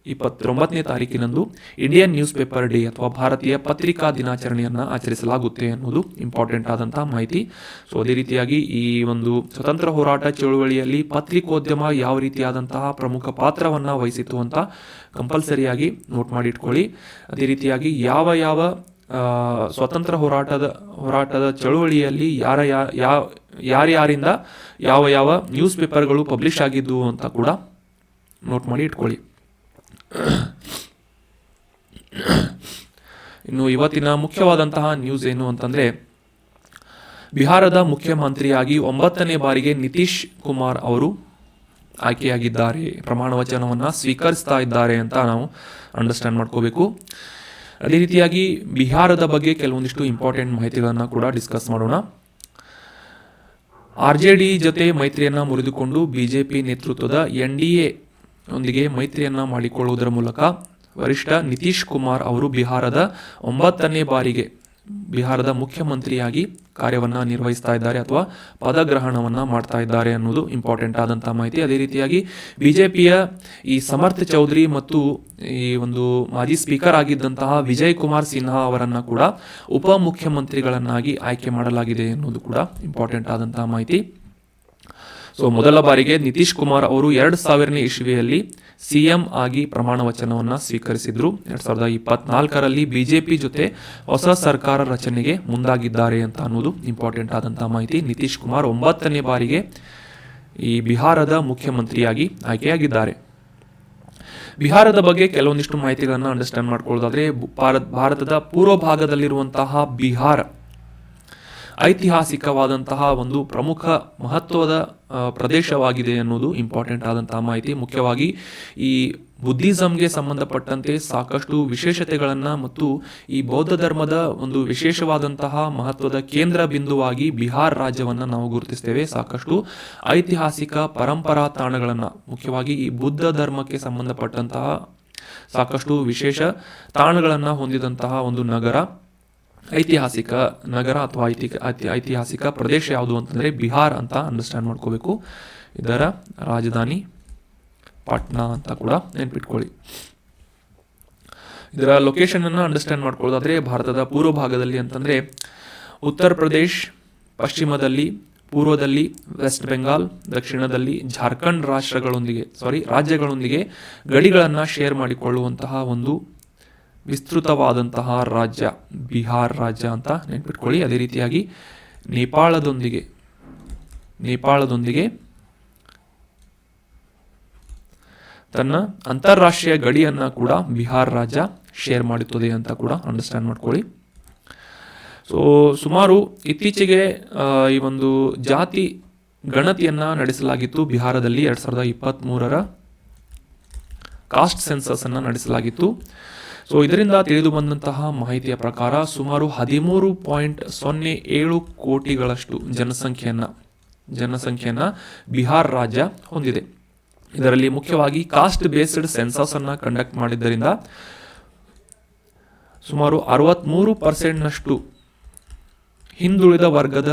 29ನೇ ತಾರೀಕಿನಂದು ಇಂಡಿಯನ್ ನ್ಯೂಸ್ ಪೇಪರ್ ಡೇ ಅಥವಾ ಭಾರತೀಯ ಪತ್ರಿಕಾ ದಿನಾಚರಣೆಯನ್ನು ಆಚರಿಸಲಾಗುತ್ತೆ ಅನ್ನೋದು ಇಂಪಾರ್ಟೆಂಟ್ ಆದಂತಹ ಮಾಹಿತಿ. ಸೊ ಅದೇ ರೀತಿಯಾಗಿ ಈ ಒಂದು ಸ್ವತಂತ್ರ ಹೋರಾಟ ಚಳುವಳಿಯಲ್ಲಿ ಪತ್ರಿಕೋದ್ಯಮ ಯಾವ ರೀತಿಯಾದಂತಹ ಪ್ರಮುಖ ಪಾತ್ರವನ್ನು ವಹಿಸಿತು ಅಂತ ಕಂಪಲ್ಸರಿಯಾಗಿ ನೋಟ್ ಮಾಡಿ ಇಟ್ಕೊಳ್ಳಿ. ಅದೇ ರೀತಿಯಾಗಿ ಯಾವ ಸ್ವತಂತ್ರ ಹೋರಾಟದ ಚಳುವಳಿಯಲ್ಲಿ ಯಾರ್ಯಾರಿಂದ ಯಾವ ನ್ಯೂಸ್ ಪೇಪರ್ಗಳು ಪಬ್ಲಿಷ್ ಆಗಿದ್ದು ಅಂತ ಕೂಡ ನೋಟ್ ಮಾಡಿ ಇಟ್ಕೊಳ್ಳಿ. ಇನ್ನು ಇವತ್ತಿನ ಮುಖ್ಯವಾದಂತಹ ನ್ಯೂಸ್ ಏನು ಅಂತಂದರೆ, ಬಿಹಾರದ ಮುಖ್ಯಮಂತ್ರಿಯಾಗಿ 9ನೇ ಬಾರಿಗೆ ನಿತೀಶ್ ಕುಮಾರ್ ಅವರು ಆಯ್ಕೆಯಾಗಿದ್ದಾರೆ, ಪ್ರಮಾಣ ವಚನವನ್ನು ಸ್ವೀಕರಿಸ್ತಾ ಇದ್ದಾರೆ ಅಂತ ನಾವು ಅಂಡರ್ಸ್ಟ್ಯಾಂಡ್ ಮಾಡ್ಕೋಬೇಕು. ಅದೇ ರೀತಿಯಾಗಿ ಬಿಹಾರದ ಬಗ್ಗೆ ಕೆಲವೊಂದಿಷ್ಟು ಇಂಪಾರ್ಟೆಂಟ್ ಮಾಹಿತಿಗಳನ್ನು ಕೂಡ ಡಿಸ್ಕಸ್ ಮಾಡೋಣ. RJD ಜೊತೆ ಮೈತ್ರಿಯನ್ನು ಮುರಿದುಕೊಂಡು ಬಿಜೆಪಿ ನೇತೃತ್ವದ NDA ಒಂದಿಗೆ ಮೈತ್ರಿಯನ್ನು ಮಾಡಿಕೊಳ್ಳುವುದರ ಮೂಲಕ ವರಿಷ್ಠ ನಿತೀಶ್ ಕುಮಾರ್ ಅವರು ಬಿಹಾರದ 9ನೇ ಬಾರಿಗೆ ಬಿಹಾರದ ಮುಖ್ಯಮಂತ್ರಿಯಾಗಿ ಕಾರ್ಯವನ್ನು ನಿರ್ವಹಿಸ್ತಾ ಇದ್ದಾರೆ ಅಥವಾ ಪದಗ್ರಹಣವನ್ನು ಮಾಡ್ತಾ ಇದ್ದಾರೆ ಅನ್ನೋದು ಇಂಪಾರ್ಟೆಂಟ್ ಆದಂತಹ ಮಾಹಿತಿ. ಅದೇ ರೀತಿಯಾಗಿ ಬಿಜೆಪಿಯ ಈ ಸಮರ್ಥ್ ಚೌಧರಿ ಮತ್ತು ಈ ಒಂದು ಮಾಜಿ ಸ್ಪೀಕರ್ ಆಗಿದ್ದಂತಹ ವಿಜಯ್ ಕುಮಾರ್ ಸಿನ್ಹಾ ಅವರನ್ನು ಕೂಡ ಉಪಮುಖ್ಯಮಂತ್ರಿಗಳನ್ನಾಗಿ ಆಯ್ಕೆ ಮಾಡಲಾಗಿದೆ ಅನ್ನೋದು ಕೂಡ ಇಂಪಾರ್ಟೆಂಟ್ ಆದಂತಹ ಮಾಹಿತಿ. ಸೊ ಮೊದಲ ಬಾರಿಗೆ ನಿತೀಶ್ ಕುಮಾರ್ ಅವರು 2000ನೇ ಇಸ್ವಿಯಲ್ಲಿ CM ಆಗಿ ಪ್ರಮಾಣ ವಚನವನ್ನು ಸ್ವೀಕರಿಸಿದ್ರು. 2024ರಲ್ಲಿ ಬಿಜೆಪಿ ಜೊತೆ ಹೊಸ ಸರ್ಕಾರ ರಚನೆಗೆ ಮುಂದಾಗಿದ್ದಾರೆ ಅಂತ ಅನ್ನೋದು ಇಂಪಾರ್ಟೆಂಟ್ ಆದಂತಹ ಮಾಹಿತಿ. ನಿತೀಶ್ ಕುಮಾರ್ 9ನೇ ಬಾರಿಗೆ ಈ ಬಿಹಾರದ ಮುಖ್ಯಮಂತ್ರಿಯಾಗಿ ಆಯ್ಕೆಯಾಗಿದ್ದಾರೆ. ಬಿಹಾರದ ಬಗ್ಗೆ ಕೆಲವೊಂದಿಷ್ಟು ಮಾಹಿತಿಗಳನ್ನು ಅಂಡರ್ಸ್ಟ್ಯಾಂಡ್ ಮಾಡ್ಕೊಳ್ಳೋದಾದ್ರೆ, ಭಾರತದ ಪೂರ್ವ ಭಾಗದಲ್ಲಿರುವಂತಹ ಬಿಹಾರ ಐತಿಹಾಸಿಕವಾದಂತಹ ಒಂದು ಪ್ರಮುಖ ಮಹತ್ವದ ಪ್ರದೇಶವಾಗಿದೆ ಅನ್ನೋದು ಇಂಪಾರ್ಟೆಂಟ್ ಆದಂತಹ ಮಾಹಿತಿ. ಮುಖ್ಯವಾಗಿ ಈ ಬುದ್ಧಿಸಂಗೆ ಸಂಬಂಧಪಟ್ಟಂತೆ ಸಾಕಷ್ಟು ವಿಶೇಷತೆಗಳನ್ನು ಮತ್ತು ಈ ಬೌದ್ಧ ಧರ್ಮದ ಒಂದು ವಿಶೇಷವಾದಂತಹ ಮಹತ್ವದ ಕೇಂದ್ರ ಬಿಂದುವಾಗಿ ಬಿಹಾರ ರಾಜ್ಯವನ್ನು ನಾವು ಗುರುತಿಸ್ತೇವೆ. ಸಾಕಷ್ಟು ಐತಿಹಾಸಿಕ ಪರಂಪರಾ ತಾಣಗಳನ್ನು, ಮುಖ್ಯವಾಗಿ ಈ ಬುದ್ಧ ಧರ್ಮಕ್ಕೆ ಸಂಬಂಧಪಟ್ಟಂತಹ ಸಾಕಷ್ಟು ವಿಶೇಷ ತಾಣಗಳನ್ನು ಹೊಂದಿದಂತಹ ಒಂದು ಐತಿಹಾಸಿಕ ನಗರ ಅಥವಾ ಐತಿಹಾಸಿಕ ಪ್ರದೇಶ ಯಾವುದು ಅಂತಂದರೆ ಬಿಹಾರ್ ಅಂತ ಅಂಡರ್ಸ್ಟ್ಯಾಂಡ್ ಮಾಡ್ಕೋಬೇಕು. ಇದರ ರಾಜಧಾನಿ ಪಾಟ್ನಾ ಅಂತ ಕೂಡ ನೆನ್ಪಿಟ್ಕೊಳ್ಳಿ. ಇದರ ಲೊಕೇಶನನ್ನು ಅಂಡರ್ಸ್ಟ್ಯಾಂಡ್ ಮಾಡ್ಕೊಳ್ಳೋದಾದರೆ, ಭಾರತದ ಪೂರ್ವ ಭಾಗದಲ್ಲಿ ಅಂತಂದರೆ ಉತ್ತರ ಪ್ರದೇಶ್, ಪಶ್ಚಿಮದಲ್ಲಿ, ಪೂರ್ವದಲ್ಲಿ ವೆಸ್ಟ್ ಬೆಂಗಾಲ್, ದಕ್ಷಿಣದಲ್ಲಿ ಜಾರ್ಖಂಡ್ ರಾಜ್ಯಗಳೊಂದಿಗೆ ಗಡಿಗಳನ್ನು ಶೇರ್ ಮಾಡಿಕೊಳ್ಳುವಂತಹ ಒಂದು ವಿಸ್ತೃತವಾದಂತಹ ರಾಜ್ಯ ಬಿಹಾರ್ ರಾಜ್ಯ ಅಂತ ನೆನ್ಪಿಟ್ಕೊಳ್ಳಿ. ಅದೇ ರೀತಿಯಾಗಿ ನೇಪಾಳದೊಂದಿಗೆ ತನ್ನ ಅಂತಾರಾಷ್ಟ್ರೀಯ ಗಡಿಯನ್ನು ಕೂಡ ಬಿಹಾರ್ ರಾಜ್ಯ ಶೇರ್ ಮಾಡುತ್ತದೆ ಅಂತ ಕೂಡ ಅಂಡರ್ಸ್ಟ್ಯಾಂಡ್ ಮಾಡ್ಕೊಳ್ಳಿ. ಸೊ ಸುಮಾರು ಇತ್ತೀಚೆಗೆ ಈ ಒಂದು ಜಾತಿ ಗಣತಿಯನ್ನು ನಡೆಸಲಾಗಿತ್ತು ಬಿಹಾರದಲ್ಲಿ. 2023ರ ಕಾಸ್ಟ್ ಸೆನ್ಸಸ್ ಅನ್ನು ನಡೆಸಲಾಗಿತ್ತು. ಸೊ ಇದರಿಂದ ತಿಳಿದು ಬಂದಂತಹ ಮಾಹಿತಿಯ ಪ್ರಕಾರ ಸುಮಾರು 13.07 ಕೋಟಿಗಳಷ್ಟು ಜನಸಂಖ್ಯೆಯನ್ನು ಬಿಹಾರ್ ರಾಜ್ಯ ಹೊಂದಿದೆ. ಇದರಲ್ಲಿ ಮುಖ್ಯವಾಗಿ ಕಾಸ್ಟ್ ಬೇಸ್ಡ್ ಸೆನ್ಸಸ್ ಅನ್ನು ಕಂಡಕ್ಟ್ ಮಾಡಿದ್ದರಿಂದ ಸುಮಾರು 63% ಹಿಂದುಳಿದ ವರ್ಗದ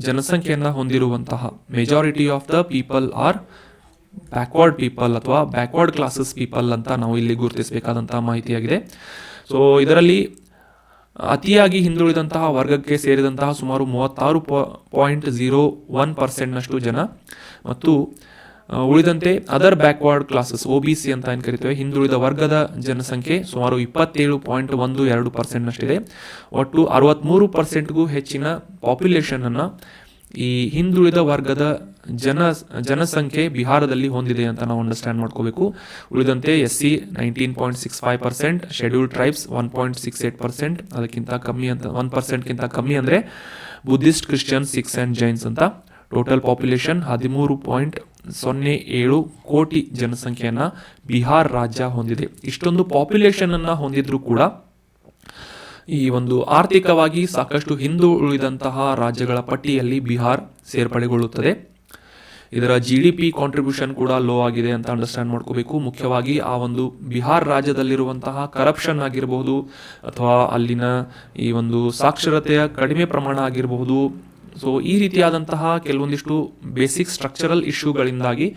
ಜನಸಂಖ್ಯೆಯನ್ನು ಹೊಂದಿರುವಂತಹ majority of the people are backward people ಅಥವಾ ಬ್ಯಾಕ್ವರ್ಡ್ ಕ್ಲಾಸಸ್ ಪೀಪಲ್ ಅಂತ ನಾವು ಇಲ್ಲಿ ಗುರುತಿಸಬೇಕಾದಂತಹ ಮಾಹಿತಿಯಾಗಿದೆ. ಸೊ ಇದರಲ್ಲಿ ಅತಿಯಾಗಿ ಹಿಂದುಳಿದಂತಹ ವರ್ಗಕ್ಕೆ ಸೇರಿದಂತಹ ಸುಮಾರು 36.01% ಜನ ಮತ್ತು ಉಳಿದಂತೆ ಅದರ್ ಬ್ಯಾಕ್ವರ್ಡ್ ಕ್ಲಾಸಸ್ OBC ಅಂತ ಏನು ಕರಿತೇವೆ, ಹಿಂದುಳಿದ ವರ್ಗದ ಜನಸಂಖ್ಯೆ ಸುಮಾರು 27.12% ಇದೆ. ಒಟ್ಟು 63%ಗೂ ಹೆಚ್ಚಿನ ಪಾಪ್ಯುಲೇಷನ್ ಅನ್ನ ಈ ಹಿಂದುಳಿದ ವರ್ಗದ ಜನಸಂಖ್ಯೆ ಬಿಹಾರದಲ್ಲಿ ಹೊಂದಿದೆ ಅಂತ ನಾವು ಅಂಡರ್ಸ್ಟ್ಯಾಂಡ್ ಮಾಡ್ಕೋಬೇಕು. ಉಳಿದಂತೆ SC 19.65%, ಶೆಡ್ಯೂಲ್ಡ್ ಟ್ರೈಬ್ಸ್ 1.68%, ಅದಕ್ಕಿಂತ ಕಮ್ಮಿ ಅಂತ 1%ಗಿಂತ ಕಮ್ಮಿ ಅಂದರೆ ಬುದ್ಧಿಸ್ಟ್, ಕ್ರಿಶ್ಚಿಯನ್, ಸಿಖ್ಸ್ ಆ್ಯಂಡ್ ಜೈನ್ಸ್ ಅಂತ. ಟೋಟಲ್ ಪಾಪ್ಯುಲೇಷನ್ 13.07 ಕೋಟಿ ಜನಸಂಖ್ಯೆಯನ್ನು ಬಿಹಾರ್ ರಾಜ್ಯ ಹೊಂದಿದೆ. ಇಷ್ಟೊಂದು ಪಾಪ್ಯುಲೇಷನ್ ಅನ್ನು ಹೊಂದಿದ್ರೂ ಕೂಡ ಈ ಒಂದು ಆರ್ಥಿಕವಾಗಿ ಸಾಕಷ್ಟು ಹಿಂದುಳಿದಂತಹ ರಾಜ್ಯಗಳ ಪಟ್ಟಿಯಲ್ಲಿ ಬಿಹಾರ್ ಸೇರ್ಪಡೆಗೊಳ್ಳುತ್ತದೆ. ಇದರ GDP ಕಾಂಟ್ರಿಬ್ಯೂಷನ್ ಕೂಡ ಲೋ ಆಗಿದೆ ಅಂತ ಅಂಡರ್ಸ್ಟ್ಯಾಂಡ್ ಮಾಡ್ಕೋಬೇಕು. ಮುಖ್ಯವಾಗಿ ಆ ಒಂದು ಬಿಹಾರ್ ರಾಜ್ಯದಲ್ಲಿರುವಂತಹ ಕರಪ್ಷನ್ ಆಗಿರಬಹುದು ಅಥವಾ ಅಲ್ಲಿನ ಈ ಒಂದು ಸಾಕ್ಷರತೆಯ ಕಡಿಮೆ ಪ್ರಮಾಣ ಆಗಿರಬಹುದು. ಸೊ ಈ ರೀತಿಯಾದಂತಹ ಕೆಲವೊಂದಿಷ್ಟು ಬೇಸಿಕ್ ಸ್ಟ್ರಕ್ಚರಲ್ ಇಶ್ಯೂಗಳಿಂದಾಗಿ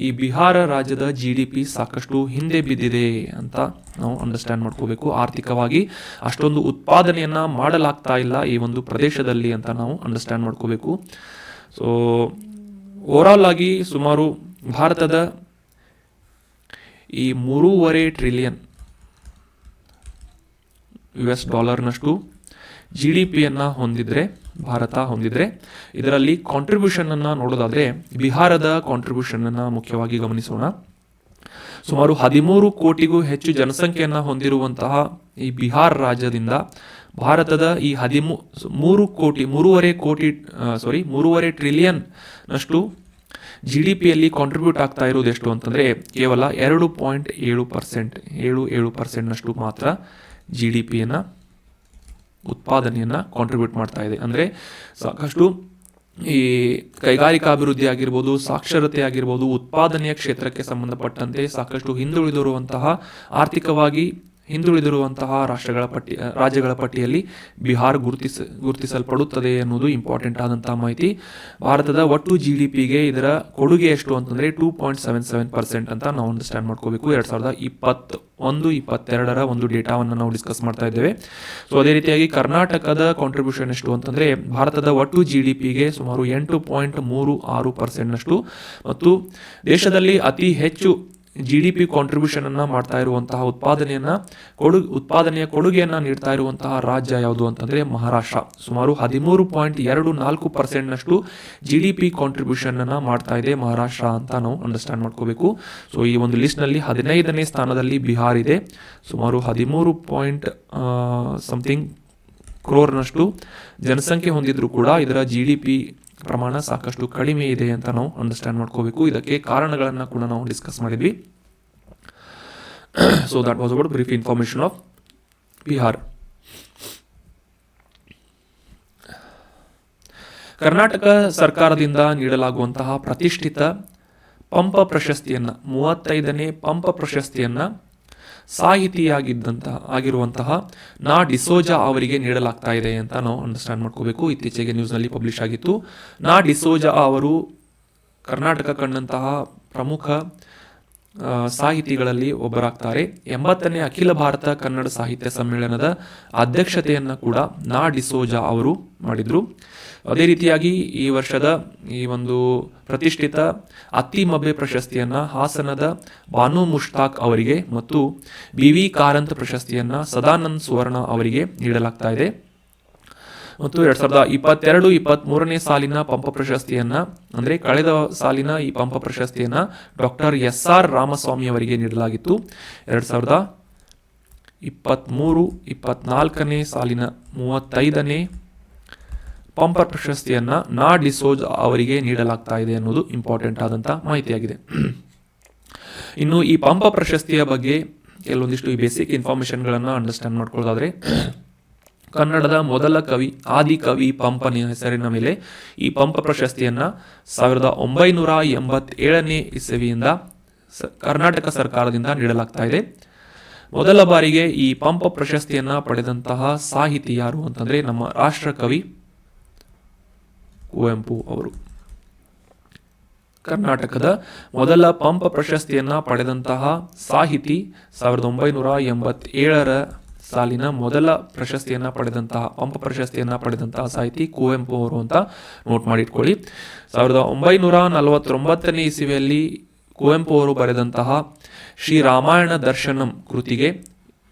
ಈ ಬಿಹಾರ ರಾಜ್ಯದ GDP ಸಾಕಷ್ಟು ಹಿಂದೆ ಬಿದ್ದಿದೆ ಅಂತ ನಾವು ಅಂಡರ್ಸ್ಟ್ಯಾಂಡ್ ಮಾಡ್ಕೋಬೇಕು. ಆರ್ಥಿಕವಾಗಿ ಅಷ್ಟೊಂದು ಉತ್ಪಾದನೆಯನ್ನು ಮಾಡಲಾಗ್ತಾ ಇಲ್ಲ ಈ ಒಂದು ಪ್ರದೇಶದಲ್ಲಿ ಅಂತ ನಾವು ಅಂಡರ್ಸ್ಟ್ಯಾಂಡ್ ಮಾಡ್ಕೋಬೇಕು. ಸೊ ಓವರಾಲ್ ಆಗಿ ಸುಮಾರು ಭಾರತದ ಈ $3.5 ಟ್ರಿಲಿಯನ್ US GDPಯನ್ನು ಭಾರತ ಹೊಂದಿದ್ರೆ ಇದರಲ್ಲಿ ಕಾಂಟ್ರಿಬ್ಯೂಷನ್ ಅನ್ನು ನೋಡೋದಾದ್ರೆ ಬಿಹಾರದ ಕಾಂಟ್ರಿಬ್ಯೂಷನ್ ಅನ್ನು ಮುಖ್ಯವಾಗಿ ಗಮನಿಸೋಣ. ಸುಮಾರು 13 ಕೋಟಿಗೂ ಹೆಚ್ಚು ಜನಸಂಖ್ಯೆಯನ್ನು ಹೊಂದಿರುವಂತಹ ಈ ಬಿಹಾರ್ ರಾಜ್ಯದಿಂದ ಭಾರತದ ಈ 3.5 ಟ್ರಿಲಿಯನ್ ನಷ್ಟು GDPಯಲ್ಲಿ ಕಾಂಟ್ರಿಬ್ಯೂಟ್ ಆಗ್ತಾ ಇರೋದು ಎಷ್ಟು ಅಂತಂದರೆ ಕೇವಲ 2.7% ನಷ್ಟು ಮಾತ್ರ GDPಯನ್ನು ಉತ್ಪಾದನೆಯನ್ನು ಕಾಂಟ್ರಿಬ್ಯೂಟ್ ಮಾಡ್ತಾ ಇದೆ. ಅಂದರೆ ಸಾಕಷ್ಟು ಈ ಕೈಗಾರಿಕಾ ಅಭಿವೃದ್ಧಿ ಆಗಿರ್ಬೋದು, ಸಾಕ್ಷರತೆ ಆಗಿರ್ಬೋದು, ಉತ್ಪಾದನೆಯ ಕ್ಷೇತ್ರಕ್ಕೆ ಸಂಬಂಧಪಟ್ಟಂತೆ ಸಾಕಷ್ಟು ಆರ್ಥಿಕವಾಗಿ ಹಿಂದುಳಿದಿರುವಂತಹ ರಾಜ್ಯಗಳ ಪಟ್ಟಿಯಲ್ಲಿ ಬಿಹಾರ್ ಗುರುತಿಸಲ್ಪಡುತ್ತದೆ ಎನ್ನುವುದು ಇಂಪಾರ್ಟೆಂಟ್ ಆದಂತಹ ಮಾಹಿತಿ. ಭಾರತದ ಒಟ್ಟು GDPಗೆ ಇದರ ಕೊಡುಗೆ ಎಷ್ಟು ಅಂತಂದರೆ 2.77% ಅಂತ ನಾವು ಅಂಡರ್ಸ್ಟ್ಯಾಂಡ್ ಮಾಡ್ಕೋಬೇಕು. 2021-22 ಒಂದು ಡೇಟಾವನ್ನು ನಾವು ಡಿಸ್ಕಸ್ ಮಾಡ್ತಾ ಇದ್ದೇವೆ. ಸೊ ಅದೇ ರೀತಿಯಾಗಿ ಕರ್ನಾಟಕದ ಕಾಂಟ್ರಿಬ್ಯೂಷನ್ ಎಷ್ಟು ಅಂತಂದರೆ ಭಾರತದ ಒಟ್ಟು GDPಗೆ ಸುಮಾರು 8.36% ಮತ್ತು ದೇಶದಲ್ಲಿ ಅತಿ ಹೆಚ್ಚು GDP ಕಾಂಟ್ರಿಬ್ಯೂಷನ್ ಅನ್ನ ಮಾಡ್ತಾ ಇರುವಂತಹ ಉತ್ಪಾದನೆಯ ಕೊಡುಗೆಯನ್ನು ನೀಡ್ತಾ ಇರುವಂತಹ ರಾಜ್ಯ ಯಾವುದು ಅಂತಂದ್ರೆ ಮಹಾರಾಷ್ಟ್ರ. ಸುಮಾರು 13.24% ನಷ್ಟು GDP ಕಾಂಟ್ರಿಬ್ಯೂಷನ್ ಅನ್ನ ಮಾಡ್ತಾ ಇದೆ ಮಹಾರಾಷ್ಟ್ರ ಅಂತ ನಾವು ಅಂಡರ್ಸ್ಟ್ಯಾಂಡ್ ಮಾಡ್ಕೋಬೇಕು. ಸೊ ಈ ಒಂದು ಲಿಸ್ಟ್ ನಲ್ಲಿ 15ನೇ ಸ್ಥಾನದಲ್ಲಿ ಬಿಹಾರ್ ಇದೆ. ಸುಮಾರು 13 ಕ್ರೋರ್ನಷ್ಟು ಜನಸಂಖ್ಯೆ ಹೊಂದಿದ್ರು ಕೂಡ ಇದರ GDP ಪ್ರಮಾಣ ಸಾಕಷ್ಟು ಕಡಿಮೆ ಇದೆ ಅಂತ ನಾವು ಅಂಡರ್ಸ್ಟ್ಯಾಂಡ್ ಮಾಡ್ಕೋಬೇಕು. ಇದಕ್ಕೆ ಕಾರಣಗಳನ್ನು ಕೂಡ ನಾವು ಡಿಸ್ಕಸ್ ಮಾಡಿದ್ವಿ. So that was about brief information of Bihar. Karnataka ಸರ್ಕಾರದಿಂದ ನೀಡಲಾಗುವಂತಹ ಪ್ರತಿಷ್ಠಿತ ಪಂಪ ಪ್ರಶಸ್ತಿಯನ್ನು 35ನೇ ಪಂಪ ಪ್ರಶಸ್ತಿಯನ್ನು ಆಗಿರುವಂತಹ ನಾ ಡಿಸೋಜಾ ಅವರಿಗೆ ನೀಡಲಾಗ್ತಾ ಇದೆ ಅಂತ ನಾವು ಅಂಡರ್ಸ್ಟ್ಯಾಂಡ್ ಮಾಡ್ಕೋಬೇಕು. ಇತ್ತೀಚೆಗೆ ನ್ಯೂಸ್ನಲ್ಲಿ ಪಬ್ಲಿಷ್ ಆಗಿತ್ತು. ನಾ ಡಿಸೋಜಾ ಅವರು ಕರ್ನಾಟಕ ಕಂಡಂತಹ ಪ್ರಮುಖ ಸಾಹಿತಿಗಳಲ್ಲಿ ಒಬ್ಬರಾಗ್ತಾರೆ. 80ನೇ ಅಖಿಲ ಭಾರತ ಕನ್ನಡ ಸಾಹಿತ್ಯ ಸಮ್ಮೇಳನದ ಅಧ್ಯಕ್ಷತೆಯನ್ನು ಕೂಡ ನಾ ಡಿಸೋಜಾ ಅವರು ಮಾಡಿದ್ರು. ಅದೇ ರೀತಿಯಾಗಿ ಈ ವರ್ಷದ ಈ ಒಂದು ಪ್ರತಿಷ್ಠಿತ ಅತ್ತಿಮಬ್ಬೆ ಪ್ರಶಸ್ತಿಯನ್ನು ಹಾಸನದ ಬಾನು ಮುಷ್ತಾಕ್ ಅವರಿಗೆ ಮತ್ತು BV ಕಾರಂತ್ ಪ್ರಶಸ್ತಿಯನ್ನು ಸದಾನಂದ್ ಸುವರ್ಣ ಅವರಿಗೆ ನೀಡಲಾಗ್ತಾ ಇದೆ. ಮತ್ತು 2022-23ನೇ ಸಾಲಿನ ಪಂಪ ಪ್ರಶಸ್ತಿಯನ್ನು ಅಂದರೆ ಕಳೆದ ಸಾಲಿನ ಈ ಪಂಪ ಪ್ರಶಸ್ತಿಯನ್ನು ಡಾಕ್ಟರ್ SR ರಾಮಸ್ವಾಮಿ ಅವರಿಗೆ ನೀಡಲಾಗಿತ್ತು. 2023-24ನೇ ಸಾಲಿನ 35ನೇ ಪಂಪ ಪ್ರಶಸ್ತಿಯನ್ನು ನಾ ಡಿಸೋಜ್ ಅವರಿಗೆ ನೀಡಲಾಗ್ತಾ ಇದೆ ಅನ್ನೋದು ಇಂಪಾರ್ಟೆಂಟ್ ಆದಂಥ ಮಾಹಿತಿಯಾಗಿದೆ. ಇನ್ನು ಈ ಪಂಪ ಪ್ರಶಸ್ತಿಯ ಬಗ್ಗೆ ಕೆಲವೊಂದಿಷ್ಟು ಈ ಬೇಸಿಕ್ ಇನ್ಫಾರ್ಮೇಷನ್ಗಳನ್ನು ಅಂಡರ್ಸ್ಟ್ಯಾಂಡ್ ಮಾಡ್ಕೊಳ್ಳೋದಾದ್ರೆ, ಕನ್ನಡದ ಮೊದಲ ಕವಿ ಆದಿಕವಿ ಪಂಪನ ಹೆಸರಿನ ಮೇಲೆ ಈ ಪಂಪ ಪ್ರಶಸ್ತಿಯನ್ನು 1987ನೇ ಇಸವಿಯಿಂದ ಕರ್ನಾಟಕ ಸರ್ಕಾರದಿಂದ ನೀಡಲಾಗ್ತಾ ಇದೆ. ಮೊದಲ ಬಾರಿಗೆ ಈ ಪಂಪ ಪ್ರಶಸ್ತಿಯನ್ನು ಪಡೆದಂತಹ ಸಾಹಿತಿ ಯಾರು ಅಂತಂದರೆ ನಮ್ಮ ರಾಷ್ಟ್ರಕವಿ ಕುವೆಂಪು ಅವರು. ಕರ್ನಾಟಕದ ಮೊದಲ ಪಂಪ ಪ್ರಶಸ್ತಿಯನ್ನು ಪಡೆದಂತಹ ಸಾಹಿತಿ 1987 ಸಾಲಿನ ಮೊದಲ ಪ್ರಶಸ್ತಿಯನ್ನು ಪಡೆದಂತಹ ಪಂಪ ಪ್ರಶಸ್ತಿಯನ್ನು ಪಡೆದಂತಹ ಸಾಹಿತಿ ಕುವೆಂಪು ಅವರು ಅಂತ ನೋಟ್ ಮಾಡಿಟ್ಕೊಳ್ಳಿ. 1949 ಇಸವಿಯಲ್ಲಿ ಕುವೆಂಪು ಅವರು ಬರೆದಂತಹ ಶ್ರೀ ರಾಮಾಯಣ ದರ್ಶನಂ ಕೃತಿಗೆ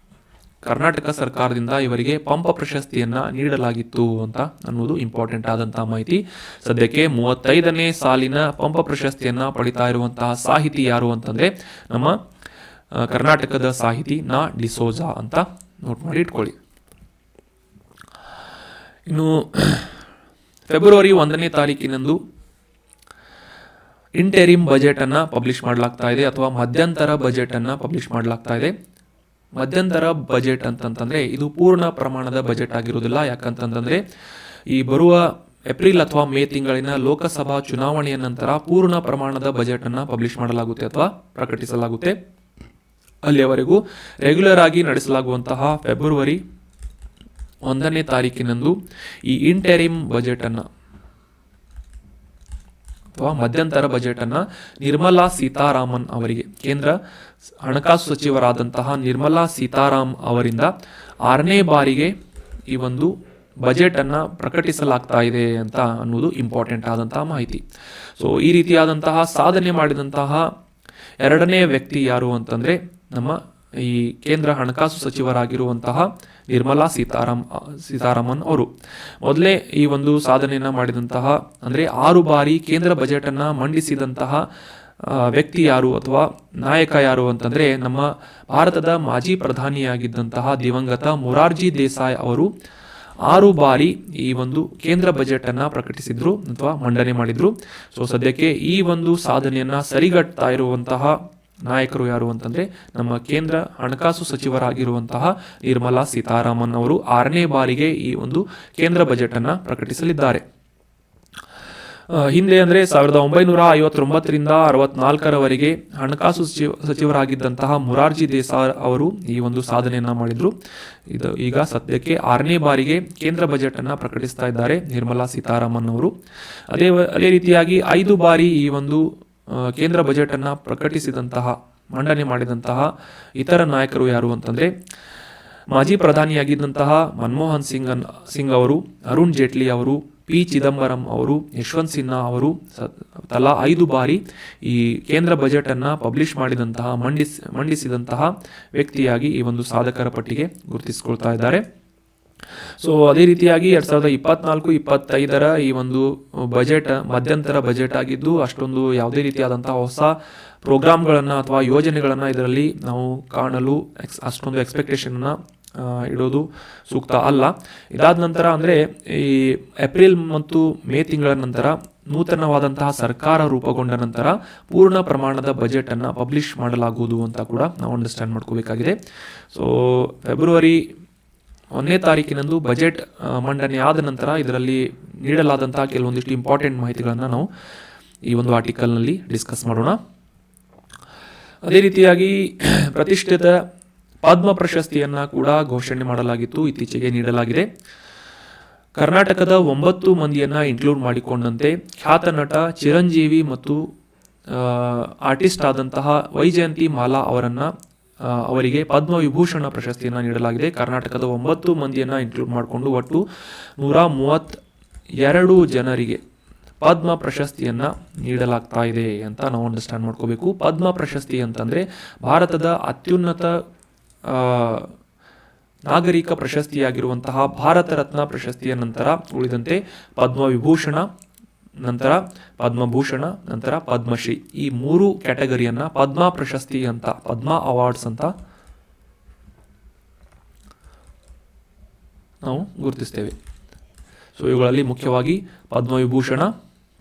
ಕರ್ನಾಟಕ ಸರ್ಕಾರದಿಂದ ಇವರಿಗೆ ಪಂಪ ಪ್ರಶಸ್ತಿಯನ್ನು ನೀಡಲಾಗಿತ್ತು ಅಂತ ಅನ್ನೋದು ಇಂಪಾರ್ಟೆಂಟ್ ಆದಂತಹ ಮಾಹಿತಿ. ಸದ್ಯಕ್ಕೆ 35ನೇ ಸಾಲಿನ ಪಂಪ ಪ್ರಶಸ್ತಿಯನ್ನು ಪಡಿತಾ ಇರುವಂತಹ ಸಾಹಿತಿ ಯಾರು ಅಂತಂದರೆ ನಮ್ಮ ಕರ್ನಾಟಕದ ಸಾಹಿತಿ ನಾ ಡಿಸೋಜಾ ಅಂತ ನೋಟ್ ಮಾಡಿ ಇಟ್ಕೊಳ್ಳಿ. ಇನ್ನು ಫೆಬ್ರವರಿ 1ನೇ ತಾರೀಕಿನಂದು ಇಂಟೆರಿಮ್ ಬಜೆಟನ್ನು ಪಬ್ಲಿಷ್ ಮಾಡಲಾಗ್ತಾ ಇದೆ ಅಥವಾ ಮಧ್ಯಂತರ ಬಜೆಟನ್ನು ಪಬ್ಲಿಷ್ ಮಾಡಲಾಗ್ತಾ ಇದೆ. ಮಧ್ಯಂತರ ಬಜೆಟ್ ಅಂತಂತಂದರೆ ಇದು ಪೂರ್ಣ ಪ್ರಮಾಣದ ಬಜೆಟ್ ಆಗಿರೋದಿಲ್ಲ. ಯಾಕಂತಂದರೆ ಈ ಬರುವ ಏಪ್ರಿಲ್ ಅಥವಾ ಮೇ ತಿಂಗಳಿನ ಲೋಕಸಭಾ ಚುನಾವಣೆಯ ನಂತರ ಪೂರ್ಣ ಪ್ರಮಾಣದ ಬಜೆಟನ್ನು ಪಬ್ಲಿಷ್ ಮಾಡಲಾಗುತ್ತೆ ಅಥವಾ ಪ್ರಕಟಿಸಲಾಗುತ್ತೆ. ಅಲ್ಲಿಯವರೆಗೂ ರೆಗ್ಯುಲರ್ ಆಗಿ ನಡೆಸಲಾಗುವಂತಹ ಫೆಬ್ರವರಿ 1ನೇ ತಾರೀಕಿನಂದು ಈ ಇಂಟೆರಿಮ್ ಬಜೆಟನ್ನು ಅಥವಾ ಮಧ್ಯಂತರ ಬಜೆಟನ್ನು ನಿರ್ಮಲಾ ಸೀತಾರಾಮನ್ ಅವರಿಗೆ, ಕೇಂದ್ರ ಹಣಕಾಸು ಸಚಿವರಾದಂತಹ ನಿರ್ಮಲಾ ಸೀತಾರಾಮ್ ಅವರಿಂದ 6ನೇ ಬಾರಿಗೆ ಈ ಒಂದು ಬಜೆಟನ್ನು ಪ್ರಕಟಿಸಲಾಗ್ತಾ ಇದೆ ಅಂತ ಅನ್ನೋದು ಇಂಪಾರ್ಟೆಂಟ್ ಆದಂತಹ ಮಾಹಿತಿ. ಸೊ ಈ ರೀತಿಯಾದಂತಹ ಸಾಧನೆ ಮಾಡಿದಂತಹ 2ನೇ ವ್ಯಕ್ತಿ ಯಾರು ಅಂತಂದರೆ ನಮ್ಮ ಈ ಕೇಂದ್ರ ಹಣಕಾಸು ಸಚಿವರಾಗಿರುವಂತಹ ನಿರ್ಮಲಾ ಸೀತಾರಾಮನ್ ಅವರು. ಮೊದಲೇ ಈ ಒಂದು ಸಾಧನೆಯನ್ನು ಮಾಡಿದಂತಹ ಅಂದರೆ 6 ಬಾರಿ ಕೇಂದ್ರ ಬಜೆಟನ್ನು ಮಂಡಿಸಿದಂತಹ ವ್ಯಕ್ತಿ ಯಾರು ಅಥವಾ ನಾಯಕ ಯಾರು ಅಂತಂದರೆ ನಮ್ಮ ಭಾರತದ ಮಾಜಿ ಪ್ರಧಾನಿಯಾಗಿದ್ದಂತಹ ದಿವಂಗತ ಮೊರಾರ್ಜಿ ದೇಸಾಯಿ ಅವರು 6 ಬಾರಿ ಈ ಒಂದು ಕೇಂದ್ರ ಬಜೆಟನ್ನು ಪ್ರಕಟಿಸಿದ್ರು ಅಥವಾ ಮಂಡನೆ ಮಾಡಿದ್ರು. ಸೊ ಸದ್ಯಕ್ಕೆ ಈ ಒಂದು ಸಾಧನೆಯನ್ನು ಸರಿಗಟ್ತಾ ಇರುವಂತಹ ನಾಯಕರು ಯಾರು ಅಂತಂದರೆ ನಮ್ಮ ಕೇಂದ್ರ ಹಣಕಾಸು ಸಚಿವರಾಗಿರುವಂತಹ ನಿರ್ಮಲಾ ಸೀತಾರಾಮನ್ ಅವರು 6ನೇ ಬಾರಿಗೆ ಈ ಒಂದು ಕೇಂದ್ರ ಬಜೆಟನ್ನು ಪ್ರಕಟಿಸಲಿದ್ದಾರೆ. ಹಿಂದೆ ಅಂದರೆ 1959ರಿಂದ 64ರವರೆಗೆ ಹಣಕಾಸು ಸಚಿವರಾಗಿದ್ದಂತಹ ಮೊರಾರ್ಜಿ ದೇಸಾಯಿ ಅವರು ಈ ಒಂದು ಸಾಧನೆಯನ್ನು ಮಾಡಿದರು. ಈಗ ಸದ್ಯಕ್ಕೆ 6ನೇ ಬಾರಿಗೆ ಕೇಂದ್ರ ಬಜೆಟನ್ನು ಪ್ರಕಟಿಸ್ತಾ ಇದ್ದಾರೆ ನಿರ್ಮಲಾ ಸೀತಾರಾಮನ್ ಅವರು. ಅದೇ ರೀತಿಯಾಗಿ 5 ಬಾರಿ ಈ ಒಂದು ಕೇಂದ್ರ ಬಜೆಟನ್ನು ಪ್ರಕಟಿಸಿದಂತಹ ಮಂಡನೆ ಮಾಡಿದಂತಹ ಇತರ ನಾಯಕರು ಯಾರು ಅಂತಂದರೆ ಮಾಜಿ ಪ್ರಧಾನಿಯಾಗಿದ್ದಂತಹ ಮನಮೋಹನ್ ಸಿಂಗ್ ಅವರು, ಅರುಣ್ ಜೇಟ್ಲಿ ಅವರು, ಪಿ ಚಿದಂಬರಂ ಅವರು, ಯಶವಂತ್ ಸಿನ್ಹಾ ಅವರು ತಲಾ 5 ಬಾರಿ ಈ ಕೇಂದ್ರ ಬಜೆಟನ್ನು ಪಬ್ಲಿಷ್ ಮಾಡಿದಂತಹ ಮಂಡಿಸಿದಂತಹ ವ್ಯಕ್ತಿಯಾಗಿ ಈ ಒಂದು ಸಾಧಕರ ಪಟ್ಟಿಗೆ ಗುರುತಿಸಿಕೊಳ್ತಾ ಇದ್ದಾರೆ. ಸೊ ಅದೇ ರೀತಿಯಾಗಿ 2024-25ರ ಈ ಒಂದು ಬಜೆಟ್ ಮಧ್ಯಂತರ ಬಜೆಟ್ ಆಗಿದ್ದು ಅಷ್ಟೊಂದು ಯಾವುದೇ ರೀತಿಯಾದಂತಹ ಹೊಸ ಪ್ರೋಗ್ರಾಮ್ಗಳನ್ನು ಅಥವಾ ಯೋಜನೆಗಳನ್ನು ಇದರಲ್ಲಿ ನಾವು ಕಾಣಲು ಅಷ್ಟೊಂದು ಎಕ್ಸ್ಪೆಕ್ಟೇಷನ್ನ ಇಡೋದು ಸೂಕ್ತ ಅಲ್ಲ. ಇದಾದ ನಂತರ ಅಂದರೆ ಈ ಏಪ್ರಿಲ್ ಮತ್ತು ಮೇ ತಿಂಗಳ ನಂತರ ನೂತನವಾದಂತಹ ಸರ್ಕಾರ ರೂಪುಗೊಂಡ ನಂತರ ಪೂರ್ಣ ಪ್ರಮಾಣದ ಬಜೆಟನ್ನು ಪಬ್ಲಿಷ್ ಮಾಡಲಾಗುವುದು ಅಂತ ಕೂಡ ನಾವು ಅಂಡರ್ಸ್ಟ್ಯಾಂಡ್ ಮಾಡ್ಕೋಬೇಕಾಗಿದೆ. ಸೊ ಫೆಬ್ರವರಿ 1ನೇ ತಾರೀಕಿನಂದು ಬಜೆಟ್ ಮಂಡನೆ ಆದ ನಂತರ ಇದರಲ್ಲಿ ನೀಡಲಾದಂತಹ ಕೆಲವೊಂದಿಷ್ಟು ಇಂಪಾರ್ಟೆಂಟ್ ಮಾಹಿತಿಗಳನ್ನು ನಾವು ಈ ಒಂದು ಆರ್ಟಿಕಲ್ನಲ್ಲಿ ಡಿಸ್ಕಸ್ ಮಾಡೋಣ. ಅದೇ ರೀತಿಯಾಗಿ ಪ್ರತಿಷ್ಠಿತ ಪದ್ಮ ಪ್ರಶಸ್ತಿಯನ್ನು ಕೂಡ ಘೋಷಣೆ ಮಾಡಲಾಗಿತ್ತು, ಇತ್ತೀಚೆಗೆ ನೀಡಲಾಗಿದೆ. ಕರ್ನಾಟಕದ 9 ಮಂದಿಯನ್ನು ಇನ್ಕ್ಲೂಡ್ ಮಾಡಿಕೊಂಡಂತೆ ಖ್ಯಾತ ನಟ ಚಿರಂಜೀವಿ ಮತ್ತು ಆರ್ಟಿಸ್ಟ್ ಆದಂತಹ ವೈಜಯಂತಿ ಮಾಲಾ ಅವರಿಗೆ ಪದ್ಮವಿಭೂಷಣ ಪ್ರಶಸ್ತಿಯನ್ನು ನೀಡಲಾಗಿದೆ. ಕರ್ನಾಟಕದ 9 ಮಂದಿಯನ್ನು ಇನ್ಕ್ಲೂಡ್ ಮಾಡಿಕೊಂಡು ಒಟ್ಟು 132 ಜನರಿಗೆ ಪದ್ಮ ಪ್ರಶಸ್ತಿಯನ್ನು ನೀಡಲಾಗ್ತಾ ಇದೆ ಅಂತ ನಾವು ಅಂಡರ್ಸ್ಟ್ಯಾಂಡ್ ಮಾಡ್ಕೋಬೇಕು. ಪದ್ಮ ಪ್ರಶಸ್ತಿ ಅಂತಂದರೆ ಭಾರತದ ಅತ್ಯುನ್ನತ ನಾಗರಿಕ ಪ್ರಶಸ್ತಿಯಾಗಿರುವಂತಹ ಭಾರತ ರತ್ನ ಪ್ರಶಸ್ತಿಯ ನಂತರ ಉಳಿದಂತೆ ಪದ್ಮವಿಭೂಷಣ, ನಂತರ ಪದ್ಮಭೂಷಣ, ನಂತರ ಪದ್ಮಶ್ರೀ, ಈ 3 ಕ್ಯಾಟಗರಿಯನ್ನು ಪದ್ಮ ಪ್ರಶಸ್ತಿ ಅಂತ, ಪದ್ಮ ಅವಾರ್ಡ್ಸ್ ಅಂತ ನಾವು ಗುರುತಿಸ್ತೇವೆ. ಸೊ ಇವುಗಳಲ್ಲಿ ಮುಖ್ಯವಾಗಿ ಪದ್ಮವಿಭೂಷಣ,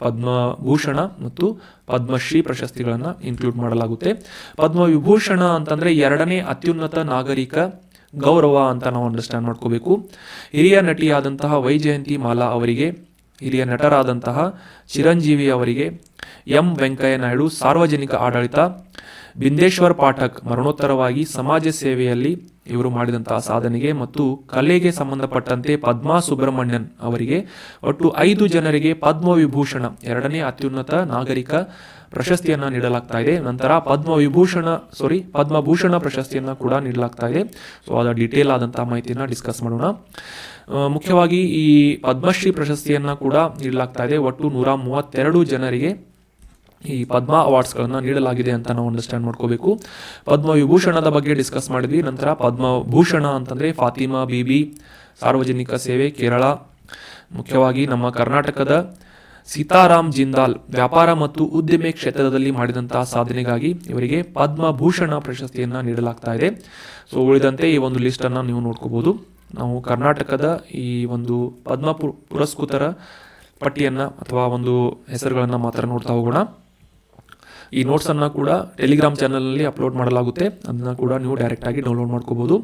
ಪದ್ಮಭೂಷಣ ಮತ್ತು ಪದ್ಮಶ್ರೀ ಪ್ರಶಸ್ತಿಗಳನ್ನು ಇನ್ಕ್ಲೂಡ್ ಮಾಡಲಾಗುತ್ತೆ. ಪದ್ಮವಿಭೂಷಣ ಅಂತಂದರೆ 2ನೇ ಅತ್ಯುನ್ನತ ನಾಗರಿಕ ಗೌರವ ಅಂತ ನಾವು ಅಂಡರ್ಸ್ಟ್ಯಾಂಡ್ ಮಾಡ್ಕೋಬೇಕು. ಹಿರಿಯ ನಟಿಯಾದಂತಹ ವೈಜಯಂತಿ ಮಾಲಾ ಅವರಿಗೆ, ಹಿರಿಯ ನಟರಾದಂತಹ ಚಿರಂಜೀವಿ ಅವರಿಗೆ, ಎಂ ವೆಂಕಯ್ಯ ನಾಯ್ಡು ಸಾರ್ವಜನಿಕ ಆಡಳಿತ, ಬಿಂದೇಶ್ವರ್ ಪಾಠಕ್ ಮರಣೋತ್ತರವಾಗಿ ಸಮಾಜ ಸೇವೆಯಲ್ಲಿ ಇವರು ಮಾಡಿದಂತಹ ಸಾಧನೆಗೆ ಮತ್ತು ಕಲೆಗೆ ಸಂಬಂಧಪಟ್ಟಂತೆ ಪದ್ಮಾ ಸುಬ್ರಹ್ಮಣ್ಯನ್ ಅವರಿಗೆ ಒಟ್ಟು 5 ಜನರಿಗೆ ಪದ್ಮವಿಭೂಷಣ ಎರಡನೇ ಅತ್ಯುನ್ನತ ನಾಗರಿಕ ಪ್ರಶಸ್ತಿಯನ್ನು ನೀಡಲಾಗ್ತಾ ಇದೆ. ನಂತರ ಪದ್ಮಭೂಷಣ ಪ್ರಶಸ್ತಿಯನ್ನು ಕೂಡ ನೀಡಲಾಗ್ತಾ ಇದೆ. ಸೊ ಅದರ ಡೀಟೇಲ್ ಆದಂತಹ ಮಾಹಿತಿಯನ್ನು ಡಿಸ್ಕಸ್ ಮಾಡೋಣ. ಮುಖ್ಯವಾಗಿ ಈ ಪದ್ಮಶ್ರೀ ಪ್ರಶಸ್ತಿಯನ್ನು ಕೂಡ ನೀಡಲಾಗ್ತಾ ಇದೆ. ಒಟ್ಟು 132 ಜನರಿಗೆ ಈ ಪದ್ಮ ಅವಾರ್ಡ್ಸ್ಗಳನ್ನು ನೀಡಲಾಗಿದೆ ಅಂತ ನಾವು ಅಂಡರ್ಸ್ಟ್ಯಾಂಡ್ ಮಾಡ್ಕೋಬೇಕು. ಪದ್ಮವಿಭೂಷಣದ ಬಗ್ಗೆ ಡಿಸ್ಕಸ್ ಮಾಡಿದ್ವಿ. ನಂತರ ಪದ್ಮಭೂಷಣ ಅಂತಂದರೆ ಫಾತಿಮಾ ಬೀಬಿ, ಸಾರ್ವಜನಿಕ ಸೇವೆ ಕೇರಳ. ಮುಖ್ಯವಾಗಿ ನಮ್ಮ ಕರ್ನಾಟಕದ ಸೀತಾರಾಮ್ ಜಿಂದಾಲ್ ವ್ಯಾಪಾರ ಮತ್ತು ಉದ್ದಿಮೆ ಕ್ಷೇತ್ರದಲ್ಲಿ ಮಾಡಿದಂತಹ ಸಾಧನೆಗಾಗಿ ಇವರಿಗೆ ಪದ್ಮಭೂಷಣ ಪ್ರಶಸ್ತಿಯನ್ನು ನೀಡಲಾಗ್ತಾ ಇದೆ. ಸೊ ಉಳಿದಂತೆ ಈ ಒಂದು ಲಿಸ್ಟನ್ನು ನೀವು ನೋಡ್ಕೋಬೋದು. ನಾವು ಕರ್ನಾಟಕದ ಈ ಒಂದು ಪದ್ಮ ಪುರಸ್ಕೃತರ ಪಟ್ಟಿಯನ್ನು ಅಥವಾ ಒಂದು ಹೆಸರುಗಳನ್ನು ಮಾತ್ರ ನೋಡ್ತಾ ಹೋಗೋಣ. ಈ ನೋಟ್ಸನ್ನು ಕೂಡ ಟೆಲಿಗ್ರಾಮ್ ಚಾನಲಲ್ಲಿ ಅಪ್ಲೋಡ್ ಮಾಡಲಾಗುತ್ತೆ. ಅದನ್ನು ಕೂಡ ನೀವು ಡೈರೆಕ್ಟಾಗಿ ಡೌನ್ಲೋಡ್ ಮಾಡ್ಕೋಬೋದು.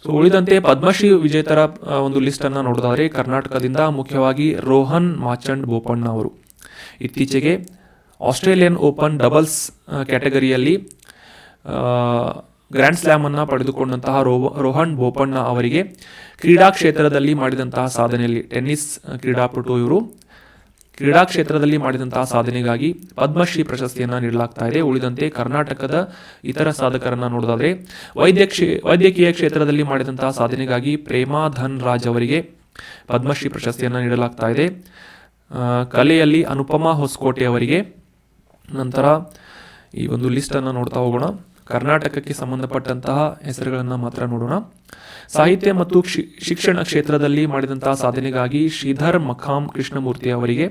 ಸೊ ಉಳಿದಂತೆ ಪದ್ಮಶ್ರೀ ವಿಜೇತರ ಒಂದು ಲಿಸ್ಟನ್ನು ನೋಡೋದಾದರೆ ಕರ್ನಾಟಕದಿಂದ ಮುಖ್ಯವಾಗಿ ರೋಹನ್ ಮಾಚಂಡ್ ಬೋಪಣ್ಣ ಅವರು ಇತ್ತೀಚೆಗೆ ಆಸ್ಟ್ರೇಲಿಯನ್ ಓಪನ್ ಡಬಲ್ಸ್ ಕ್ಯಾಟಗರಿಯಲ್ಲಿ ಗ್ರ್ಯಾಂಡ್ ಸ್ಲ್ಯಾಮನ್ನು ಪಡೆದುಕೊಂಡಂತಹ ರೋಹನ್ ಬೋಪಣ್ಣ ಅವರಿಗೆ ಕ್ರೀಡಾ ಕ್ಷೇತ್ರದಲ್ಲಿ ಮಾಡಿದಂತಹ ಸಾಧನೆಯಲ್ಲಿ ಟೆನ್ನಿಸ್ ಕ್ರೀಡಾಪಟು ಇವರು ಕ್ರೀಡಾ ಕ್ಷೇತ್ರದಲ್ಲಿ ಮಾಡಿದಂತಹ ಸಾಧನೆಗಾಗಿ ಪದ್ಮಶ್ರೀ ಪ್ರಶಸ್ತಿಯನ್ನು ನೀಡಲಾಗ್ತಾ ಇದೆ. ಉಳಿದಂತೆ ಕರ್ನಾಟಕದ ಇತರ ಸಾಧಕರನ್ನು ನೋಡೋದಾದರೆ ವೈದ್ಯಕೀಯ ಕ್ಷೇತ್ರದಲ್ಲಿ ಮಾಡಿದಂತಹ ಸಾಧನೆಗಾಗಿ ಪ್ರೇಮಾ ಧನ್ ರಾಜ್ ಅವರಿಗೆ ಪದ್ಮಶ್ರೀ ಪ್ರಶಸ್ತಿಯನ್ನು ನೀಡಲಾಗ್ತಾ ಇದೆ. ಕಲೆಯಲ್ಲಿ ಅನುಪಮಾ ಹೊಸಕೋಟೆ ಅವರಿಗೆ. ನಂತರ ಈ ಒಂದು ಲಿಸ್ಟನ್ನು ನೋಡ್ತಾ ಹೋಗೋಣ. ಕರ್ನಾಟಕಕ್ಕೆ ಸಂಬಂಧಪಟ್ಟಂತಹ ಹೆಸರುಗಳನ್ನು ಮಾತ್ರ ನೋಡೋಣ. ಸಾಹಿತ್ಯ ಮತ್ತು ಶಿಕ್ಷಣ ಕ್ಷೇತ್ರದಲ್ಲಿ ಮಾಡಿದಂತಹ ಸಾಧನೆಗಾಗಿ ಶ್ರೀಧರ್ ಮಖಾಂ ಕೃಷ್ಣಮೂರ್ತಿ ಅವರಿಗೆ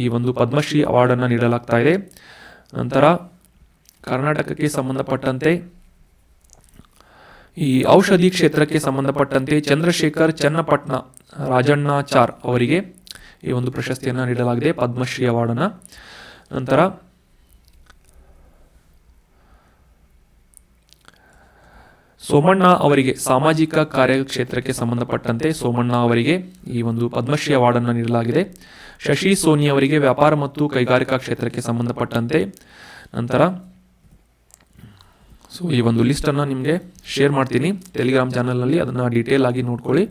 ಈ ಒಂದು ಪದ್ಮಶ್ರೀ ಅವಾರ್ಡನ್ನು ನೀಡಲಾಗ್ತಾ ಇದೆ. ನಂತರ ಕರ್ನಾಟಕಕ್ಕೆ ಸಂಬಂಧಪಟ್ಟಂತೆ ಈ ಔಷಧಿ ಕ್ಷೇತ್ರಕ್ಕೆ ಸಂಬಂಧಪಟ್ಟಂತೆ ಚಂದ್ರಶೇಖರ್ ಚನ್ನಪಟ್ನ ರಾಜಣ್ಣಾಚಾರ್ ಅವರಿಗೆ ಈ ಒಂದು ಪ್ರಶಸ್ತಿಯನ್ನು ನೀಡಲಾಗಿದೆ, ಪದ್ಮಶ್ರೀ ಅವಾರ್ಡನ್ನು. ನಂತರ ಸೋಮಣ್ಣ ಅವರಿಗೆ ಸಾಮಾಜಿಕ ಕಾರ್ಯಕ್ಷೇತ್ರಕ್ಕೆ ಸಂಬಂಧಪಟ್ಟಂತೆ ಸೋಮಣ್ಣ ಅವರಿಗೆ ಈ ಒಂದು ಪದ್ಮಶ್ರೀ ಅವಾರ್ಡನ್ನು ನೀಡಲಾಗಿದೆ. ಶಶಿ ಸೋನಿ ಅವರಿಗೆ ವ್ಯಾಪಾರ ಮತ್ತು ಕೈಗಾರಿಕಾ ಕ್ಷೇತ್ರಕ್ಕೆ ಸಂಬಂಧಪಟ್ಟಂತೆ. ನಂತರ ಸೊ ಈ ಒಂದು ಲಿಸ್ಟನ್ನು ನಿಮಗೆ ಶೇರ್ ಮಾಡ್ತೀನಿ ಟೆಲಿಗ್ರಾಮ್ ಚಾನಲ್ನಲ್ಲಿ, ಅದನ್ನು ಡೀಟೇಲ್ ಆಗಿ ನೋಡ್ಕೊಳ್ಳಿ.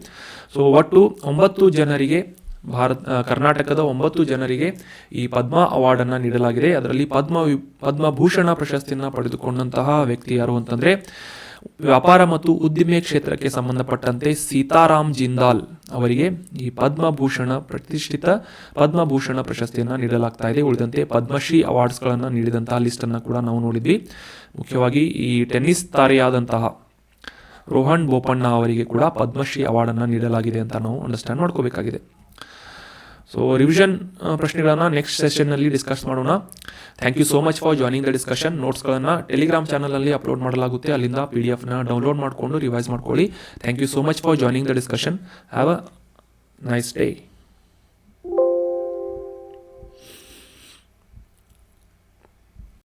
ಸೊ ಒಟ್ಟು 9 ಜನರಿಗೆ ಕರ್ನಾಟಕದ 9 ಜನರಿಗೆ ಈ ಪದ್ಮ ಅವಾರ್ಡನ್ನು ನೀಡಲಾಗಿದೆ. ಅದರಲ್ಲಿ ಪದ್ಮಭೂಷಣ ಪ್ರಶಸ್ತಿಯನ್ನು ಪಡೆದುಕೊಂಡಂತಹ ವ್ಯಕ್ತಿ ಯಾರು ಅಂತಂದರೆ ವ್ಯಾಪಾರ ಮತ್ತು ಉದ್ದಿಮೆ ಕ್ಷೇತ್ರಕ್ಕೆ ಸಂಬಂಧಪಟ್ಟಂತೆ ಸೀತಾರಾಮ್ ಜಿಂದಾಲ್ ಅವರಿಗೆ ಈ ಪ್ರತಿಷ್ಠಿತ ಪದ್ಮಭೂಷಣ ಪ್ರಶಸ್ತಿಯನ್ನು ನೀಡಲಾಗ್ತಾ ಇದೆ. ಉಳಿದಂತೆ ಪದ್ಮಶ್ರೀ ಅವಾರ್ಡ್ಸ್ಗಳನ್ನು ನೀಡಿದಂತಹ ಲಿಸ್ಟನ್ನು ಕೂಡ ನಾವು ನೋಡಿದ್ವಿ. ಮುಖ್ಯವಾಗಿ ಈ ಟೆನ್ನಿಸ್ ತಾರೆಯಾದಂತಹ ರೋಹನ್ ಬೋಪಣ್ಣ ಅವರಿಗೆ ಕೂಡ ಪದ್ಮಶ್ರೀ ಅವಾರ್ಡನ್ನು ನೀಡಲಾಗಿದೆ ಅಂತ ನಾವು ಅಂಡರ್ಸ್ಟ್ಯಾಂಡ್ ಮಾಡ್ಕೋಬೇಕಾಗಿದೆ. ಸೊ ರಿವಿಷನ್ ಪ್ರಶ್ನೆಗಳನ್ನು ನೆಕ್ಸ್ಟ್ ಸೆಷನ್ನಲ್ಲಿ ಡಿಸ್ಕಸ್ ಮಾಡೋಣ. Thank you so much for joining the discussion. ನೋಟ್ಸ್ಗಳನ್ನು ಟೆಲಿಗ್ರಾಮ್ ಚಾನಲಲ್ಲಿ ಅಪ್ಲೋಡ್ ಮಾಡಲಾಗುತ್ತೆ, ಅಲ್ಲಿಂದ PDF ಡೌನ್ಲೋಡ್ ಮಾಡಿಕೊಂಡು ರಿವೈಸ್ ಮಾಡ್ಕೊಳ್ಳಿ. Thank you so much for joining the discussion. Have a nice day.